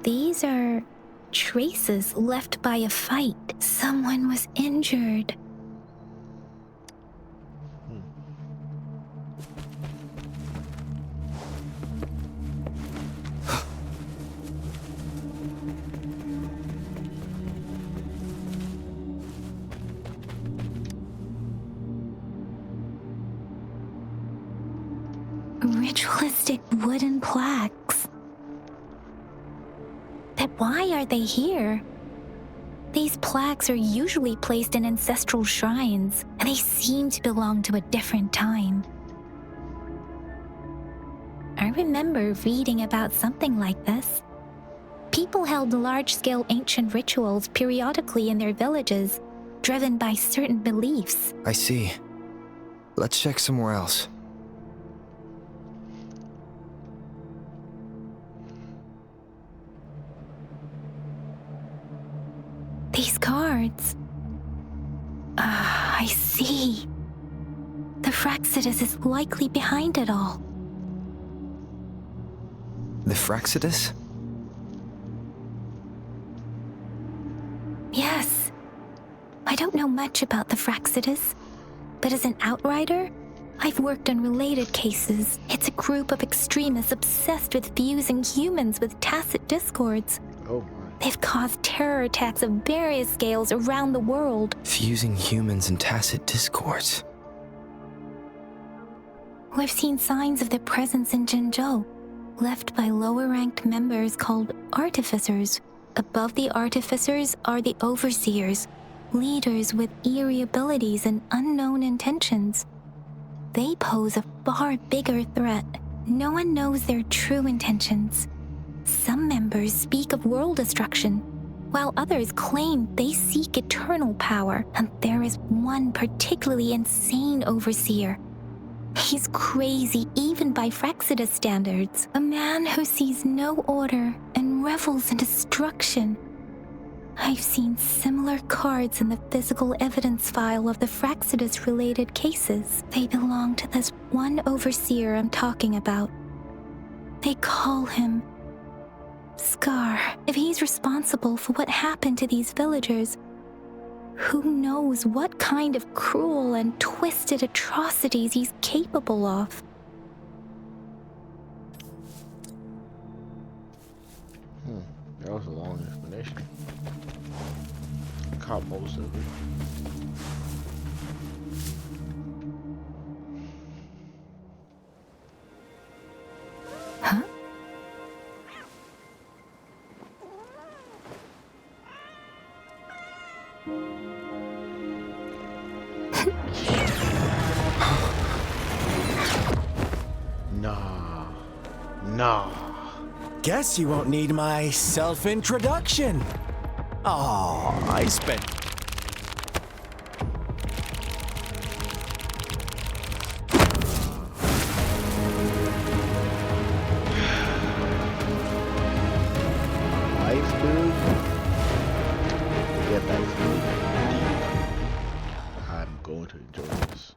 These are traces left by a fight. Someone was injured. Ritualistic wooden plaques. But why are they here? These plaques are usually placed in ancestral shrines, and they seem to belong to a different time. I remember reading about something like this. People held large-scale ancient rituals periodically in their villages, driven by certain beliefs. I see. Let's check somewhere else. These cards. I see. The Fraxidus is likely behind it all. The Fraxidus? Yes. I don't know much about the Fraxidus, but as an outrider, I've worked on related cases. It's a group of extremists obsessed with fusing humans with tacit discords. Oh my. They've caused terror attacks of various scales around the world. Fusing humans and tacit discords. We've seen signs of their presence in Jinzhou, left by lower-ranked members called artificers. Above the artificers are the overseers, leaders with eerie abilities and unknown intentions. They pose a far bigger threat. No one knows their true intentions. Some members speak of world destruction, while others claim they seek eternal power, and there is one particularly insane overseer. He's crazy even by Fraxidus standards, a man who sees no order and revels in destruction. I've seen similar cards in the physical evidence file of the Fraxidus-related cases. They belong to this one overseer I'm talking about. They call him Scar. If he's responsible for what happened to these villagers, who knows what kind of cruel and twisted atrocities he's capable of? That was a long explanation. I caught most of it. Huh? Nah. Guess you won't need my self-introduction. Oh, I spent... Life, dude. Get that food. I'm going to enjoy this.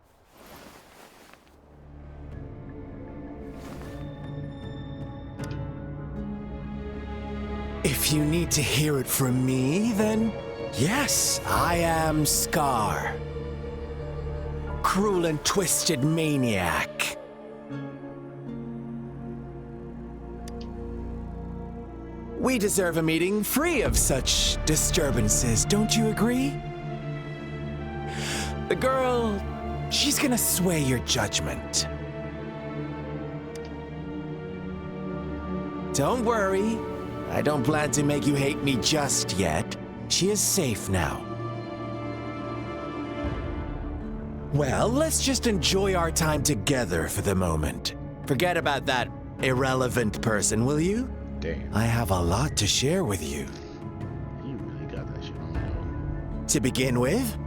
If you need to hear it from me, then yes, I am Scar. Cruel and twisted maniac. We deserve a meeting free of such disturbances, don't you agree? The girl, she's gonna sway your judgment. Don't worry. I don't plan to make you hate me just yet. She is safe now. Well, let's just enjoy our time together for the moment. Forget about that irrelevant person, will you? Damn. I have a lot to share with you. You To begin with,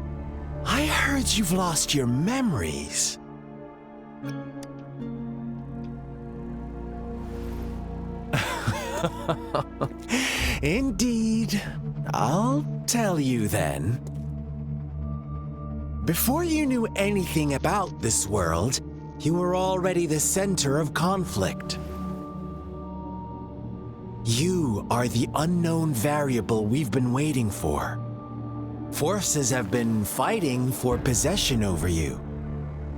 I heard you've lost your memories. Indeed. I'll tell you then. Before you knew anything about this world, you were already the center of conflict. You are the unknown variable we've been waiting for. Forces have been fighting for possession over you.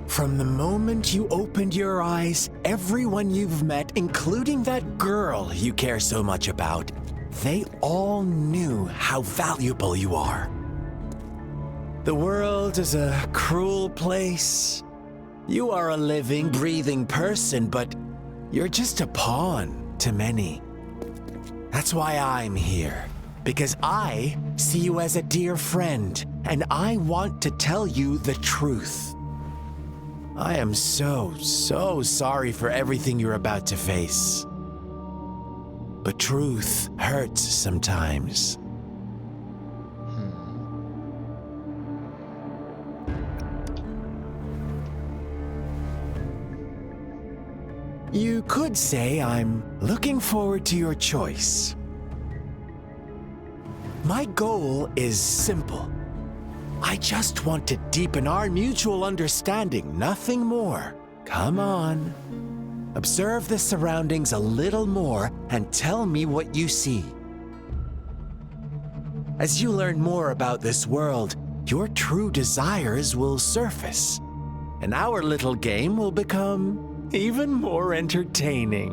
From the moment you opened your eyes, everyone you've met, including that girl you care so much about, they all knew how valuable you are. The world is a cruel place. You are a living, breathing person, but you're just a pawn to many. That's why I'm here, because I see you as a dear friend, and I want to tell you the truth. I am so sorry for everything you're about to face. But truth hurts sometimes. You could say I'm looking forward to your choice. My goal is simple. I just want to deepen our mutual understanding, nothing more. Come on. Observe the surroundings a little more and tell me what you see. As you learn more about this world, your true desires will surface, and our little game will become even more entertaining.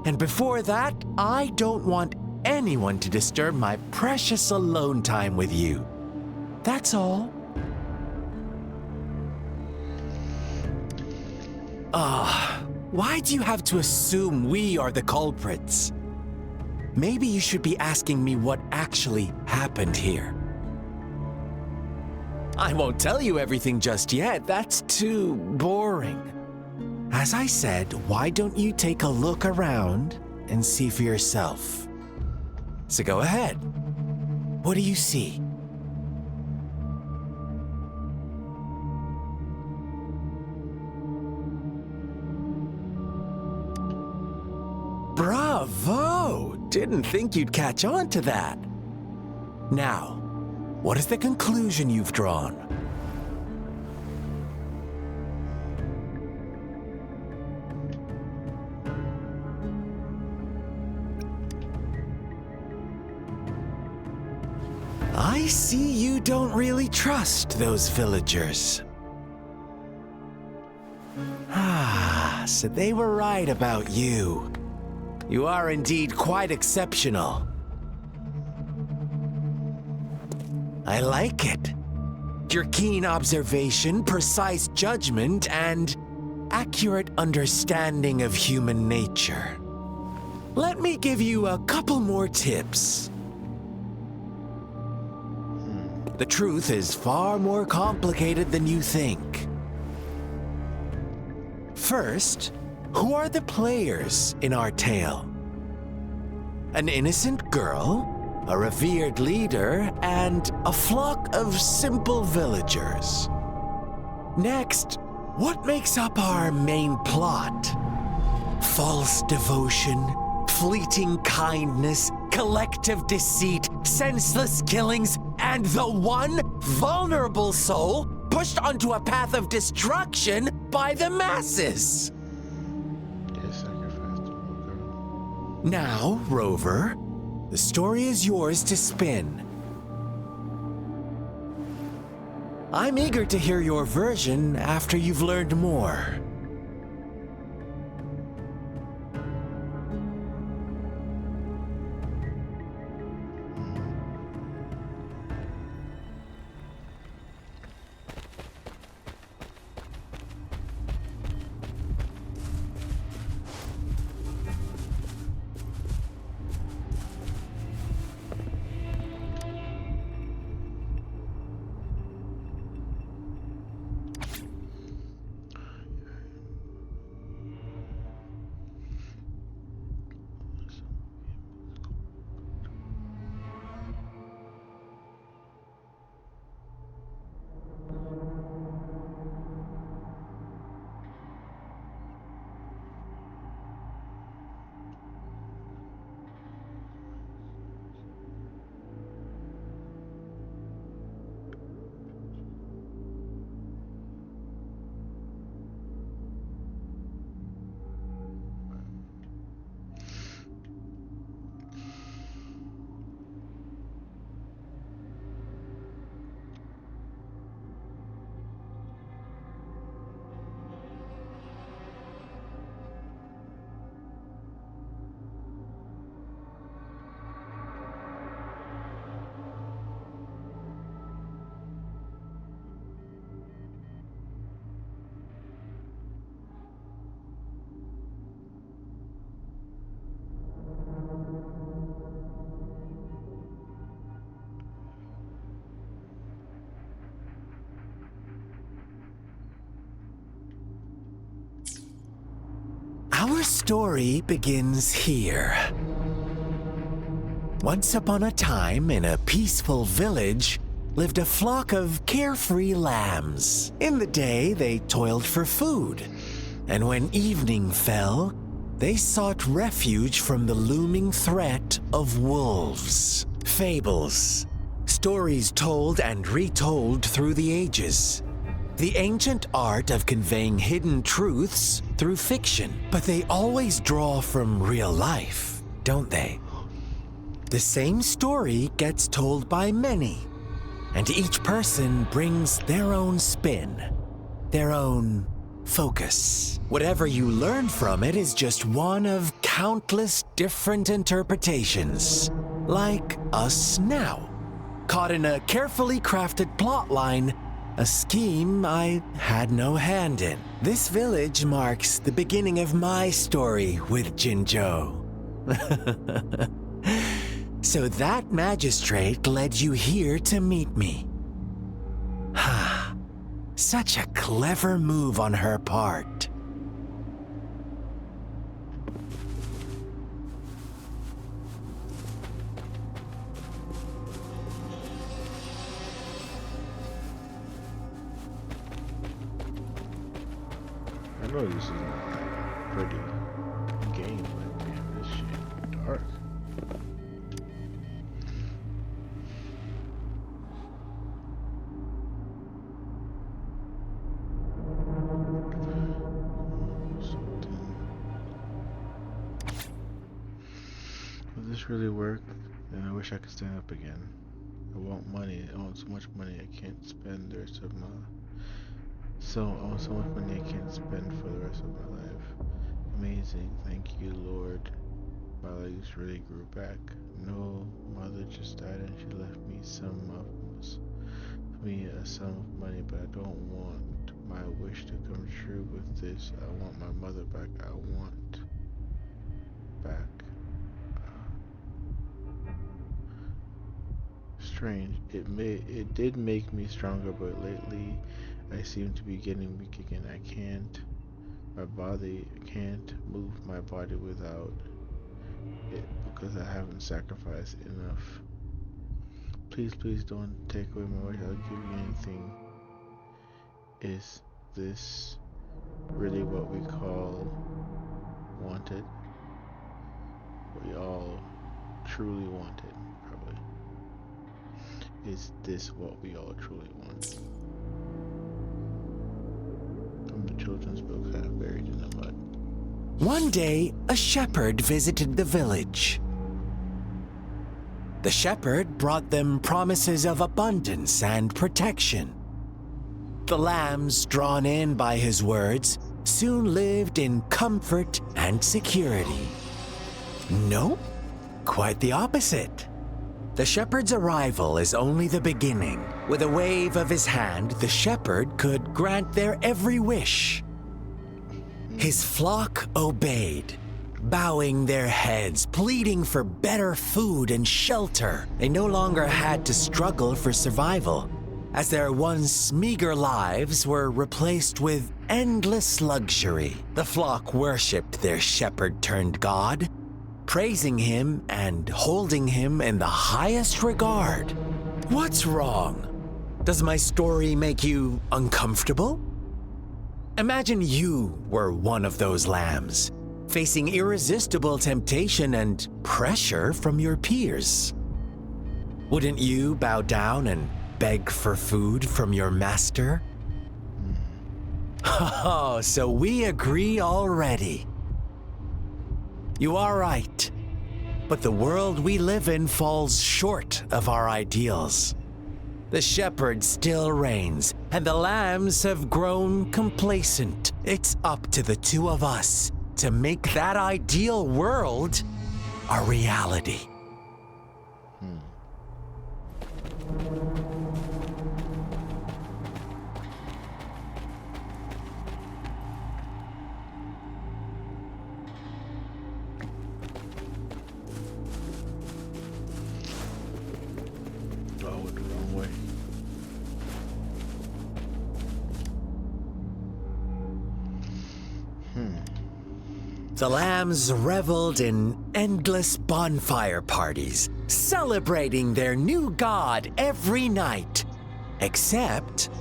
And before that, I don't want anyone to disturb my precious alone time with you. That's all. Why do you have to assume we are the culprits? Maybe you should be asking me what actually happened here. I won't tell you everything just yet. That's too boring. As I said, why don't you take a look around and see for yourself? So go ahead. What do you see? Bravo! Didn't think you'd catch on to that. Now, what is the conclusion you've drawn? I see you don't really trust those villagers. So they were right about you. You are indeed quite exceptional. I like it. Your keen observation, precise judgment, and accurate understanding of human nature. Let me give you a couple more tips. The truth is far more complicated than you think. First, who are the players in our tale? An innocent girl, a revered leader, and a flock of simple villagers. Next, what makes up our main plot? False devotion, fleeting kindness, collective deceit, senseless killings, and the one vulnerable soul pushed onto a path of destruction by the masses. Now, Rover, the story is yours to spin. I'm eager to hear your version after you've learned more. Your story begins here. Once upon a time, in a peaceful village, lived a flock of carefree lambs. In the day, they toiled for food, and when evening fell, they sought refuge from the looming threat of wolves. Fables, stories told and retold through the ages. The ancient art of conveying hidden truths through fiction, but they always draw from real life, don't they? The same story gets told by many, and each person brings their own spin, their own focus. Whatever you learn from it is just one of countless different interpretations, like us now, caught in a carefully crafted plotline, a scheme I had no hand in. This village marks the beginning of my story with Jinzhou. So that magistrate led you here to meet me. Ha! Such a clever move on her part. I know this isn't a pretty game, but damn, this shit dark. Will this really work? And I wish I could stand up again. I want money. I want so much money I can't spend the rest of my I want so much money I can't spend for the rest of my life. Amazing. Thank you, Lord. My legs really grew back. No, mother just died and she left me a sum of money, but I don't want my wish to come true with this. I want my mother back. I want back. Strange. It did make me stronger, but lately I seem to be getting weak again. I can't move my body without it because I haven't sacrificed enough. Please, please don't take away my wish. I'll give you anything. Is this really what we call wanted? We all truly wanted, probably. Is this what we all truly want? From the children's book half buried in the mud. One day, a shepherd visited the village. The shepherd brought them promises of abundance and protection. The lambs, drawn in by his words, soon lived in comfort and security. No, quite the opposite. The shepherd's arrival is only the beginning. With a wave of his hand, the shepherd could grant their every wish. His flock obeyed, bowing their heads, pleading for better food and shelter. They no longer had to struggle for survival, as their once meager lives were replaced with endless luxury. The flock worshipped their shepherd-turned-god, praising him and holding him in the highest regard. What's wrong? Does my story make you uncomfortable? Imagine you were one of those lambs, facing irresistible temptation and pressure from your peers. Wouldn't you bow down and beg for food from your master? Oh, so we agree already. You are right, but the world we live in falls short of our ideals. The shepherd still reigns, and the lambs have grown complacent. It's up to the two of us to make that ideal world a reality. Oh, I went the wrong way. The lambs reveled in endless bonfire parties, celebrating their new god every night. Except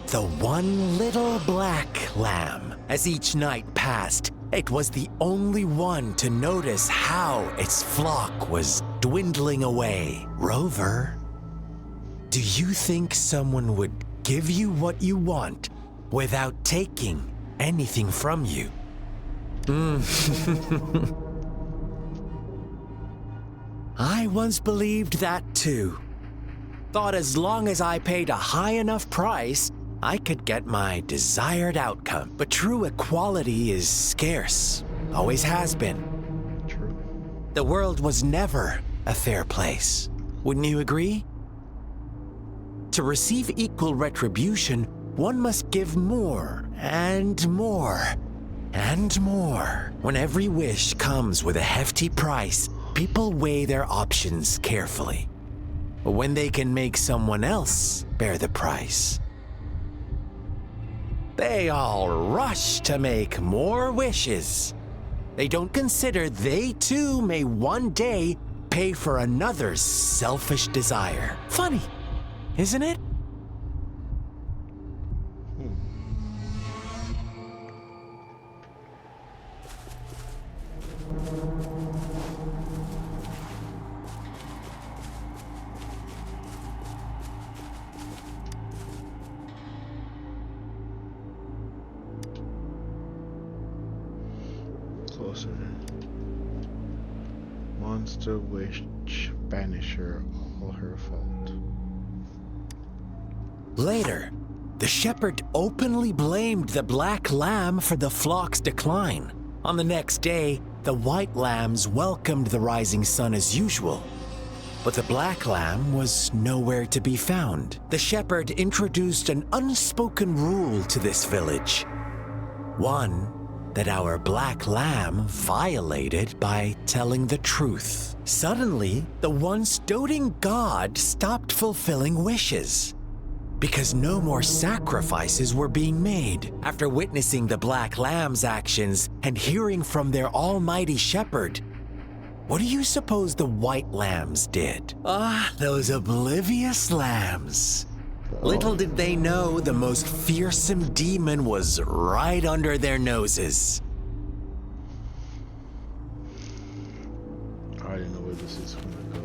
the one little black lamb. As each night passed, it was the only one to notice how its flock was dwindling away. Rover, do you think someone would give you what you want without taking anything from you? I once believed that too. Thought as long as I paid a high enough price, I could get my desired outcome. But true equality is scarce, always has been. True. The world was never a fair place. Wouldn't you agree? To receive equal retribution, one must give more and more and more. When every wish comes with a hefty price, people weigh their options carefully. When they can make someone else bear the price, they all rush to make more wishes. They don't consider they too may one day pay for another's selfish desire. Funny, isn't it? Closer. Monster wish banish her, all her fault. Later, the shepherd openly blamed the black lamb for the flock's decline. On the next day, the white lambs welcomed the rising sun as usual. But the black lamb was nowhere to be found. The shepherd introduced an unspoken rule to this village. One that our black lamb violated by telling the truth. Suddenly, the once doting god stopped fulfilling wishes because no more sacrifices were being made. After witnessing the black lamb's actions and hearing from their almighty shepherd, what do you suppose the white lambs did? Those oblivious lambs. Little did they know the most fearsome demon was right under their noses. I already know where this is gonna go.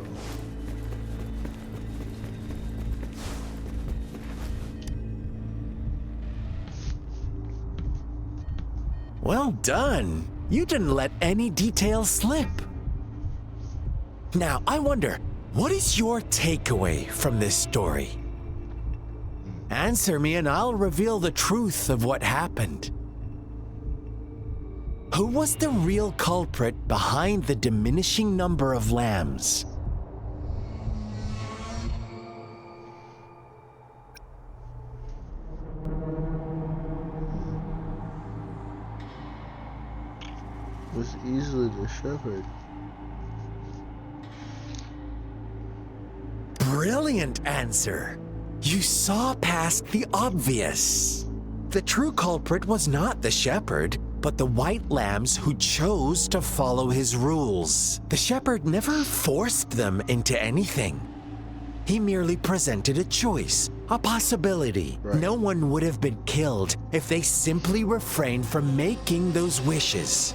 Well done. You didn't let any details slip. Now, I wonder, what is your takeaway from this story? Answer me and I'll reveal the truth of what happened. Who was the real culprit behind the diminishing number of lambs? Was easily the shepherd. Brilliant answer. You saw past the obvious. The true culprit was not the shepherd, but the white lambs who chose to follow his rules. The shepherd never forced them into anything. He merely presented a choice, a possibility. Right. No one would have been killed if they simply refrained from making those wishes.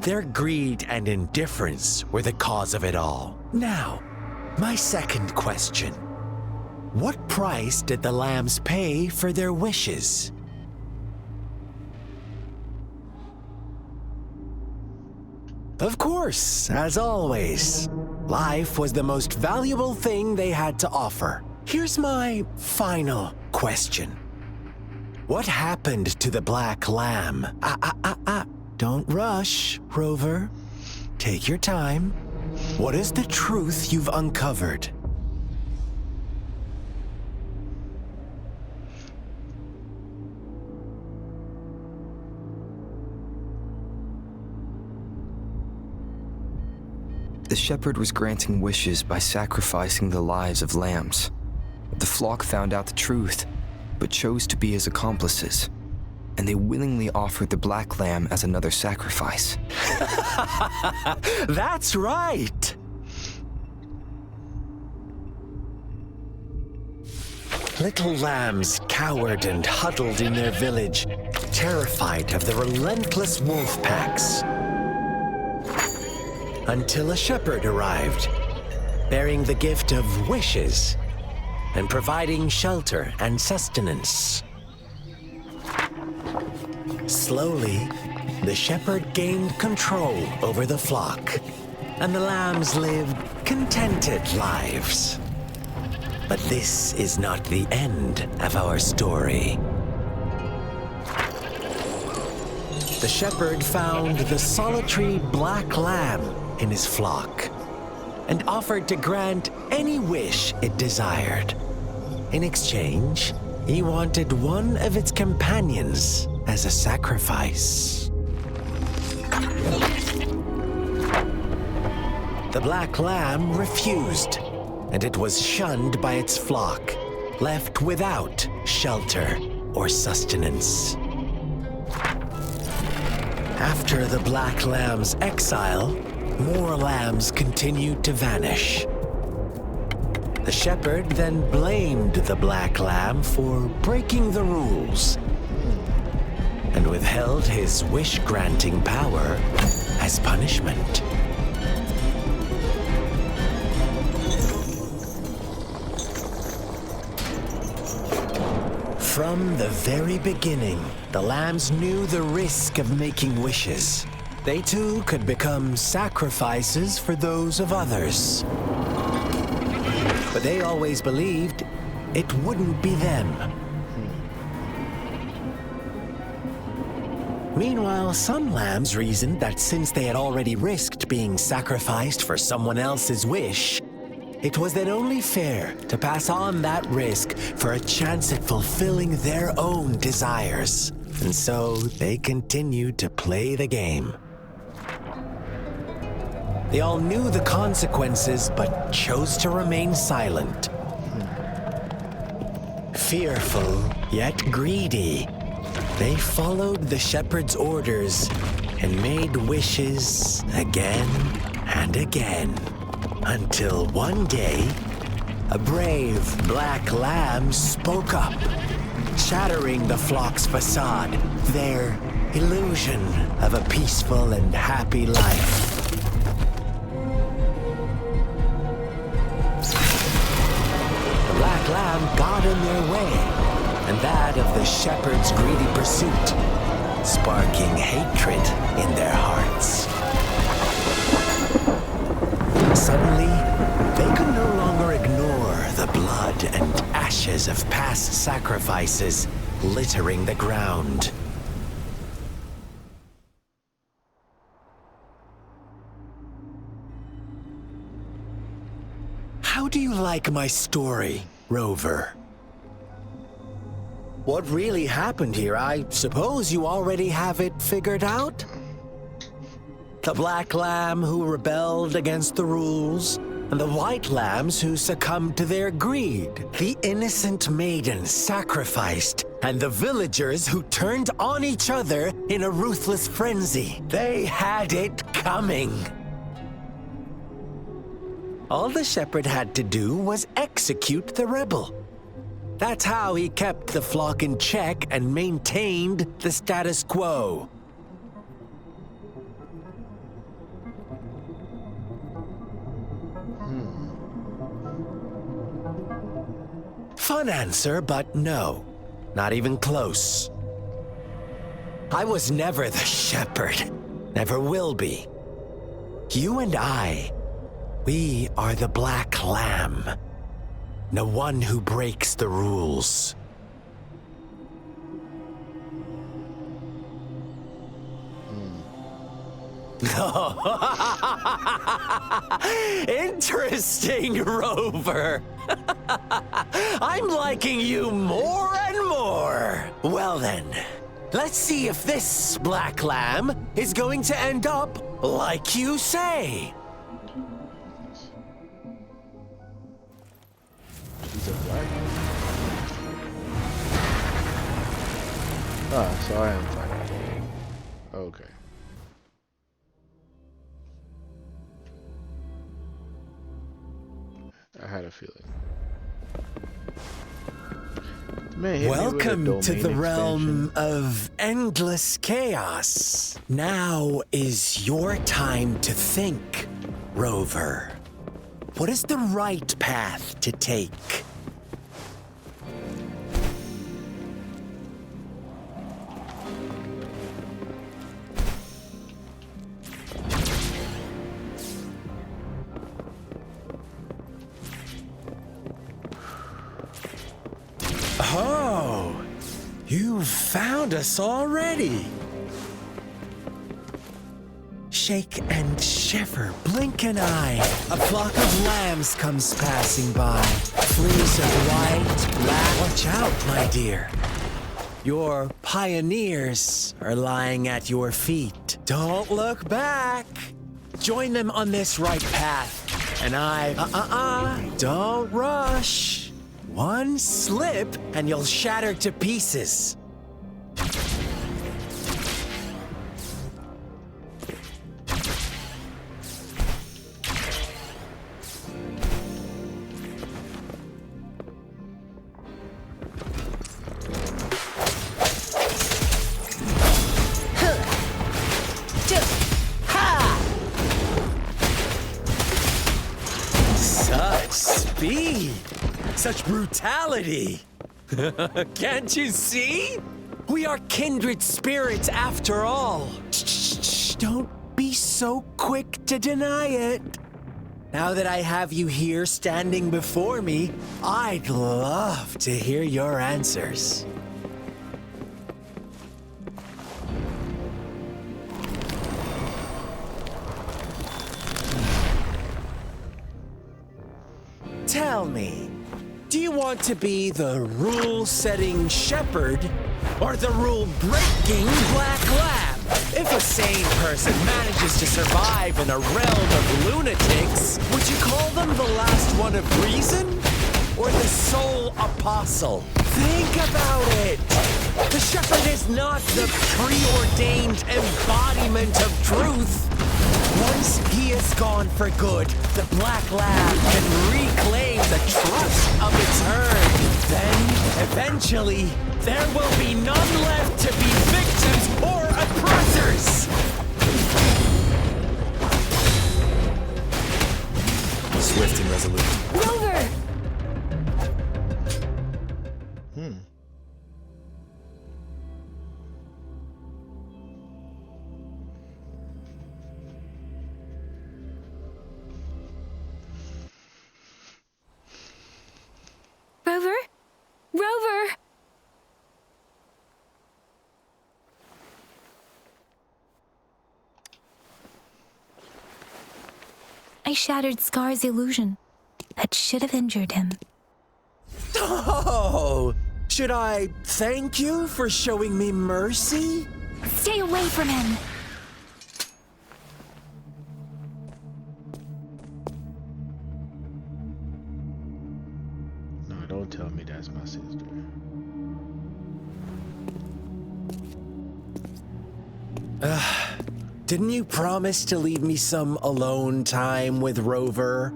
Their greed and indifference were the cause of it all. Now, my second question. What price did the lambs pay for their wishes? Of course, as always, life was the most valuable thing they had to offer. Here's my final question. What happened to the black lamb? Don't rush, Rover. Take your time. What is the truth you've uncovered? The shepherd was granting wishes by sacrificing the lives of lambs. The flock found out the truth, but chose to be his accomplices. and they willingly offered the black lamb as another sacrifice. That's right! Little lambs cowered and huddled in their village, terrified of the relentless wolf packs. Until a shepherd arrived, bearing the gift of wishes and providing shelter and sustenance. Slowly, the shepherd gained control over the flock, and the lambs lived contented lives. But this is not the end of our story. The shepherd found the solitary black lamb in his flock and offered to grant any wish it desired. In exchange, he wanted one of its companions as a sacrifice. The black lamb refused, and it was shunned by its flock, left without shelter or sustenance. After the black lamb's exile, more lambs continued to vanish. The shepherd then blamed the black lamb for breaking the rules and withheld his wish-granting power as punishment. From the very beginning, the lambs knew the risk of making wishes. They too could become sacrifices for those of others. But they always believed it wouldn't be them. Meanwhile, some lambs reasoned that since they had already risked being sacrificed for someone else's wish, it was then only fair to pass on that risk for a chance at fulfilling their own desires. And so they continued to play the game. They all knew the consequences, but chose to remain silent. Fearful, yet greedy, they followed the shepherd's orders and made wishes again and again. Until one day, a brave black lamb spoke up, shattering the flock's facade, their illusion of a peaceful and happy life. The black lamb got in their way, and that of the shepherd's greedy pursuit, sparking hatred in their hearts. Suddenly, they could no longer ignore the blood and ashes of past sacrifices littering the ground. How do you like my story, Rover? What really happened here? I suppose you already have it figured out? The black lamb who rebelled against the rules, and the white lambs who succumbed to their greed. The innocent maiden sacrificed, and the villagers who turned on each other in a ruthless frenzy. They had it coming. All the shepherd had to do was execute the rebel. That's how he kept the flock in check and maintained the status quo. Fun answer, but no. Not even close. I was never the shepherd. Never will be. You and I, we are the black lamb. The one who breaks the rules. Interesting, Rover. I'm liking you more and more. Well then, let's see if this black lamb is going to end up like you say. She's a black. Oh, so I am fighting. Okay. I had a feeling. Man, hit me with a Welcome to domain the realm expansion. of endless chaos. Now is your time to think, Rover. What is the right path to take? Oh, you've found us already. Shake and shiver, blink an eye. A flock of lambs comes passing by. Fleas of white, black. Watch out, my dear. Your pioneers are lying at your feet. Don't look back. Join them on this right path. And don't rush. One slip and you'll shatter to pieces. Such speed! Such brutality! Can't you see? We are kindred spirits after all. Shh, don't be so quick to deny it. Now that I have you here standing before me, I'd love to hear your answers. Tell me, do you want to be the rule-setting shepherd or the rule-breaking black lab? If a sane person manages to survive in a realm of lunatics, would you call them the last one of reason or the sole apostle? Think about it. The shepherd is not the preordained embodiment of truth. Once he is gone for good, the Black Lab can reclaim the trust of its herd. Then, eventually, there will be none left to be victims or oppressors! Swift and resolute. Rover! Rover? Rover! I shattered Scar's illusion. That should have injured him. Oh! Should I thank you for showing me mercy? Stay away from him! No, don't tell me that's my sister. Didn't you promise to leave me some alone time with Rover?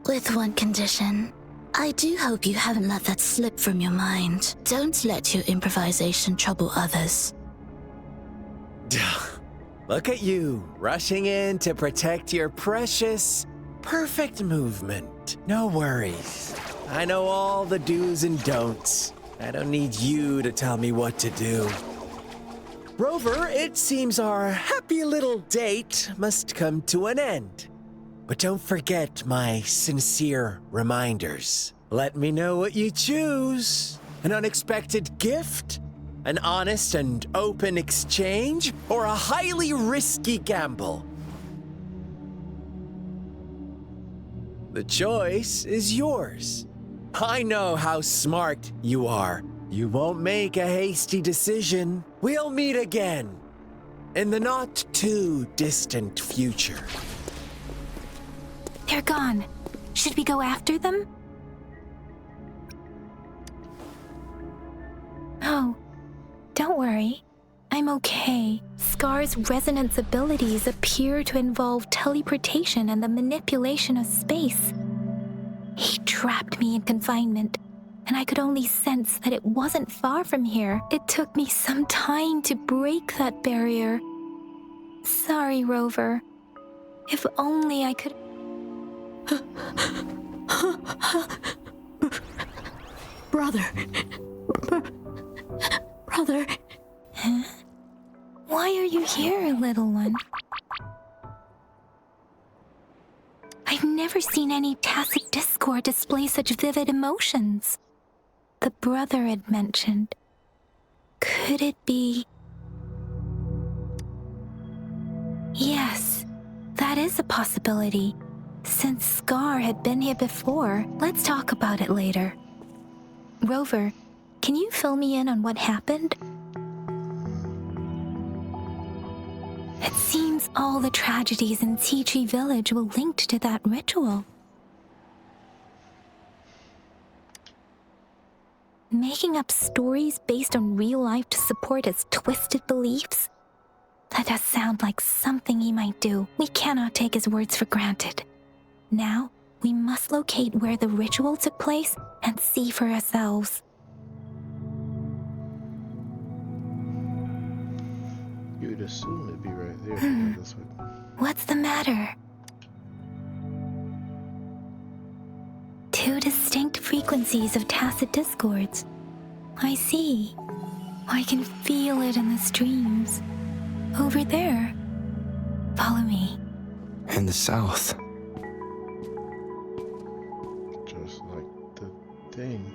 With one condition. I do hope you haven't let that slip from your mind. Don't let your improvisation trouble others. Look at you, rushing in to protect your precious, perfect movement. No worries. I know all the do's and don'ts. I don't need you to tell me what to do. Rover, it seems our happy little date must come to an end. But don't forget my sincere reminders. Let me know what you choose. An unexpected gift? An honest and open exchange? Or a highly risky gamble? The choice is yours. I know how smart you are. You won't make a hasty decision. We'll meet again in the not too distant future. They're gone. Should we go after them? Oh, sorry. I'm okay. Scar's resonance abilities appear to involve teleportation and the manipulation of space. He trapped me in confinement, and I could only sense that it wasn't far from here. It took me some time to break that barrier. Sorry, Rover. If only I could... Brother. Brother. Huh? Why are you here, little one? I've never seen any tacit discord display such vivid emotions. The brother had mentioned. Could it be... Yes, that is a possibility. Since Scar had been here before, let's talk about it later. Rover, can you fill me in on what happened? It seems all the tragedies in Tea Tree Village were linked to that ritual. Making up stories based on real life to support his twisted beliefs? That does sound like something he might do. We cannot take his words for granted. Now, we must locate where the ritual took place and see for ourselves. You'd assume it'd be right there. Yeah, this way. What's the matter? Two distinct frequencies of tacit discords. I see. I can feel it in the streams. Over there. Follow me. In the south. Just like the thing.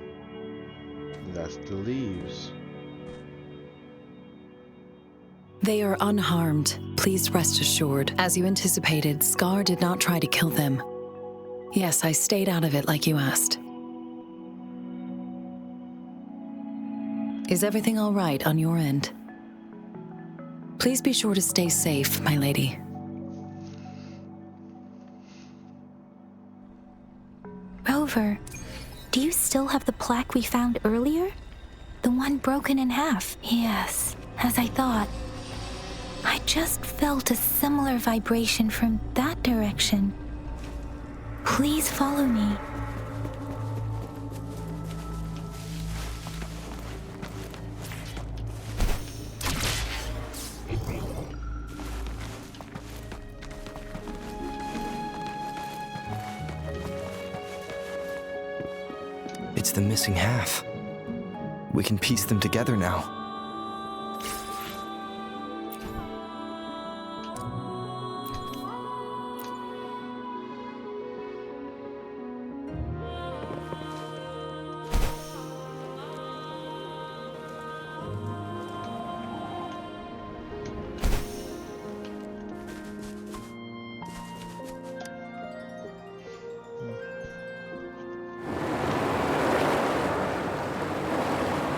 That's the leaves. They are unharmed. Please rest assured. As you anticipated, Scar did not try to kill them. Yes, I stayed out of it like you asked. Is everything all right on your end? Please be sure to stay safe, my lady. Rover, do you still have the plaque we found earlier? The one broken in half? Yes, as I thought. I just felt a similar vibration from that direction. Please follow me. It's the missing half. We can piece them together now.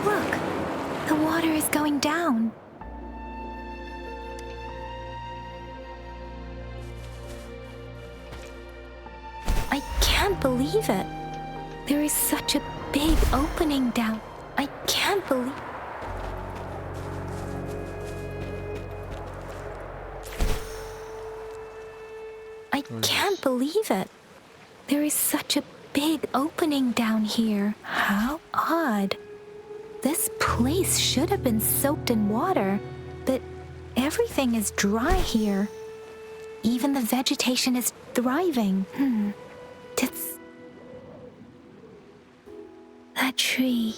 Look, the water is going down. I can't believe it. There is such a big opening down. I can't believe... I can't believe it. There is such a big opening down here. How odd. This place should have been soaked in water, but everything is dry here. Even the vegetation is thriving. That tree.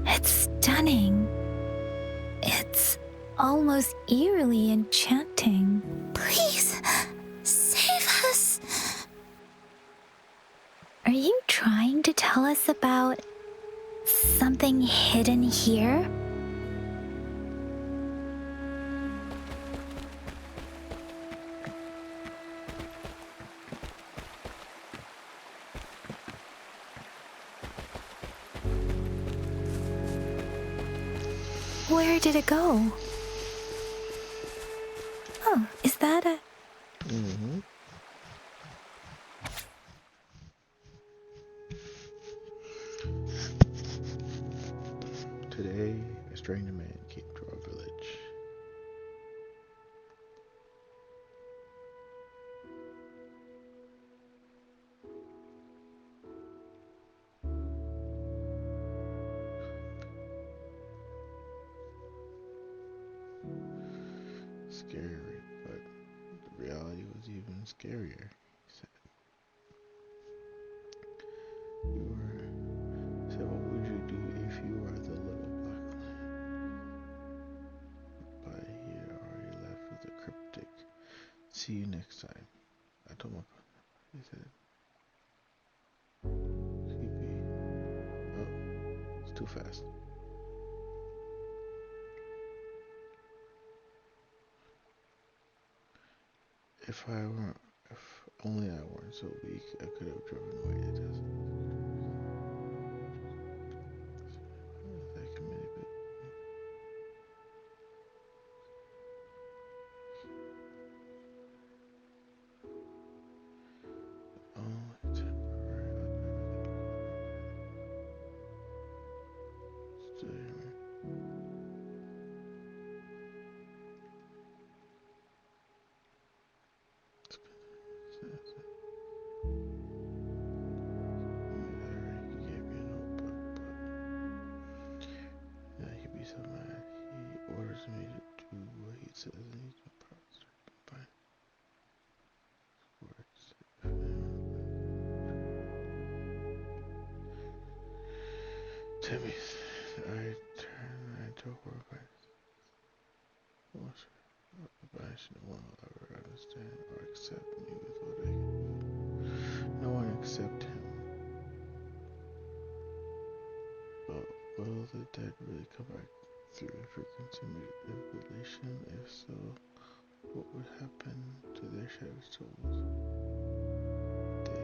It's stunning. It's almost eerily enchanting. Please, save us. Are you trying to tell us about something hidden here? Where did it go? Oh, is that a... Mm-hmm. Today, a strange man came to scary, but the reality was even scarier. He said, what would you do if you were the little black lamb? But he had already left with a cryptic, see you next time. I told my partner, he said, creepy. Oh, it's too fast. If only I weren't so weak, I could have driven away the desert. That committee bit. Only temporary. Still hear me? So mad. He orders me to do what he says and he's my pastor. Fine. Timmy, I to work. I should no one will ever understand or accept me with what I can do. No one except him. But will the dead really come back through frequency manipulation? If so, what would happen to their shattered souls? They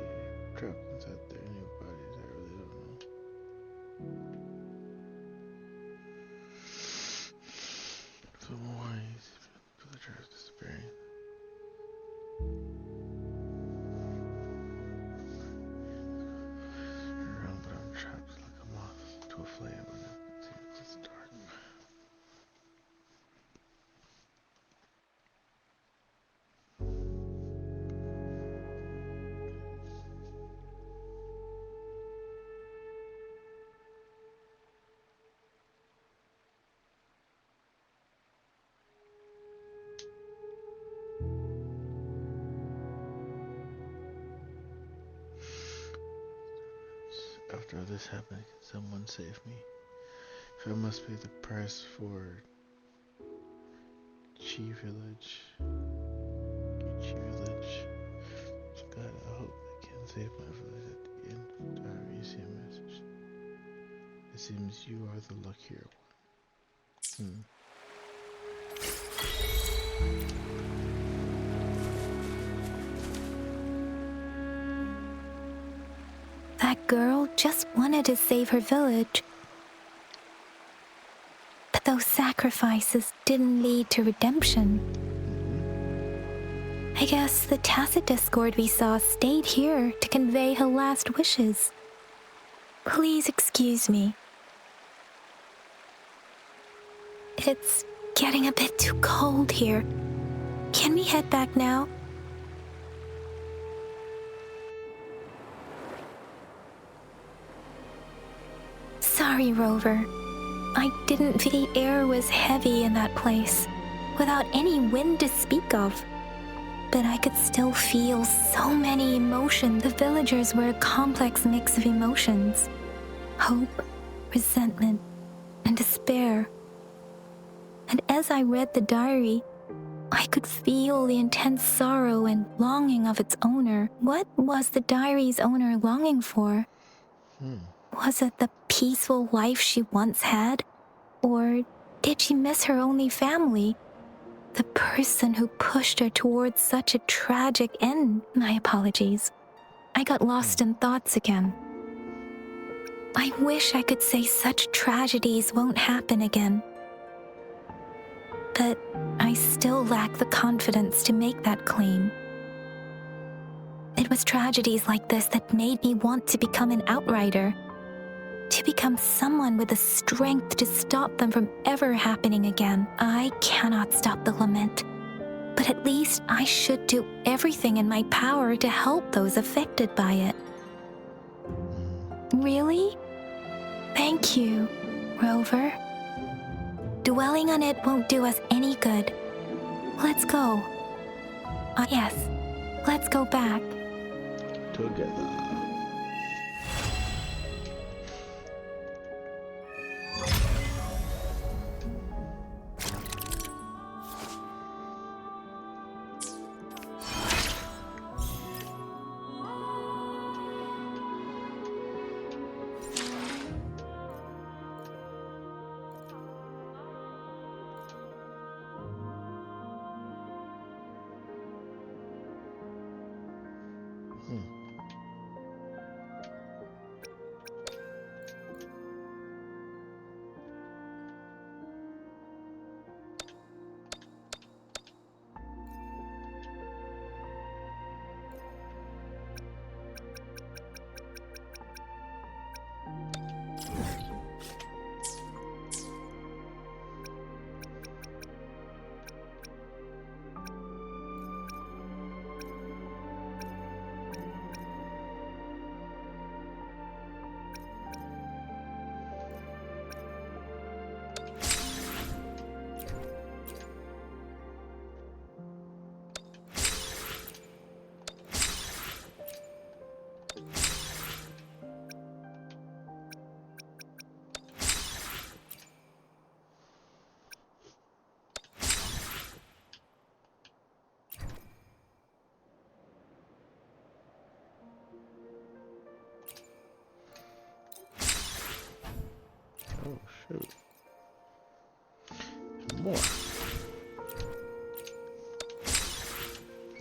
trapped inside their new bodies. I really don't know. So why is villagers despairing? Around, but I'm trapped like a moth to a flame and it seems it's dark. After all this happened, can someone save me? If I must pay the price for Chi Village, God, I hope I can save my village at the end. Diary, you see a message. It seems you are the luckier one. That girl just wanted to save her village. But those sacrifices didn't lead to redemption. I guess the tacit discord we saw stayed here to convey her last wishes. Please excuse me. It's getting a bit too cold here. Can we head back now? Sorry, Rover. I didn't feel the air was heavy in that place, without any wind to speak of. But I could still feel so many emotions. The villagers were a complex mix of emotions. Hope, resentment, and despair. And as I read the diary, I could feel the intense sorrow and longing of its owner. What was the diary's owner longing for? Was it the peaceful life she once had? Or did she miss her only family? The person who pushed her towards such a tragic end? My apologies. I got lost in thoughts again. I wish I could say such tragedies won't happen again. But I still lack the confidence to make that claim. It was tragedies like this that made me want to become an outrider. To become someone with the strength to stop them from ever happening again. I cannot stop the lament, but at least I should do everything in my power to help those affected by it. Really? Thank you, Rover. Dwelling on it won't do us any good. Let's go. Yes. Let's go back. Together. Oh shoot. More.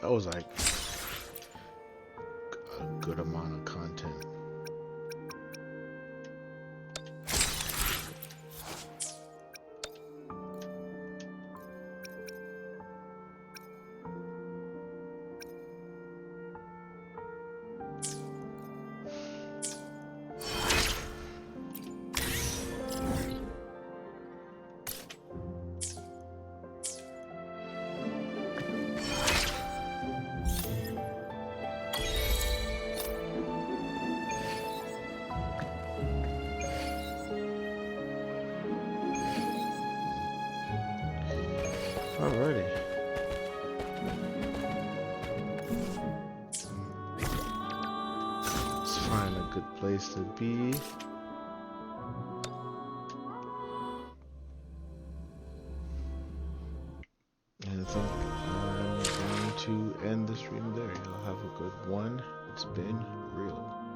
That was like a good amount of content. Alrighty. Let's find a good place to be. And I think I'm going to end this stream there. Y'all have a good one. It's been real.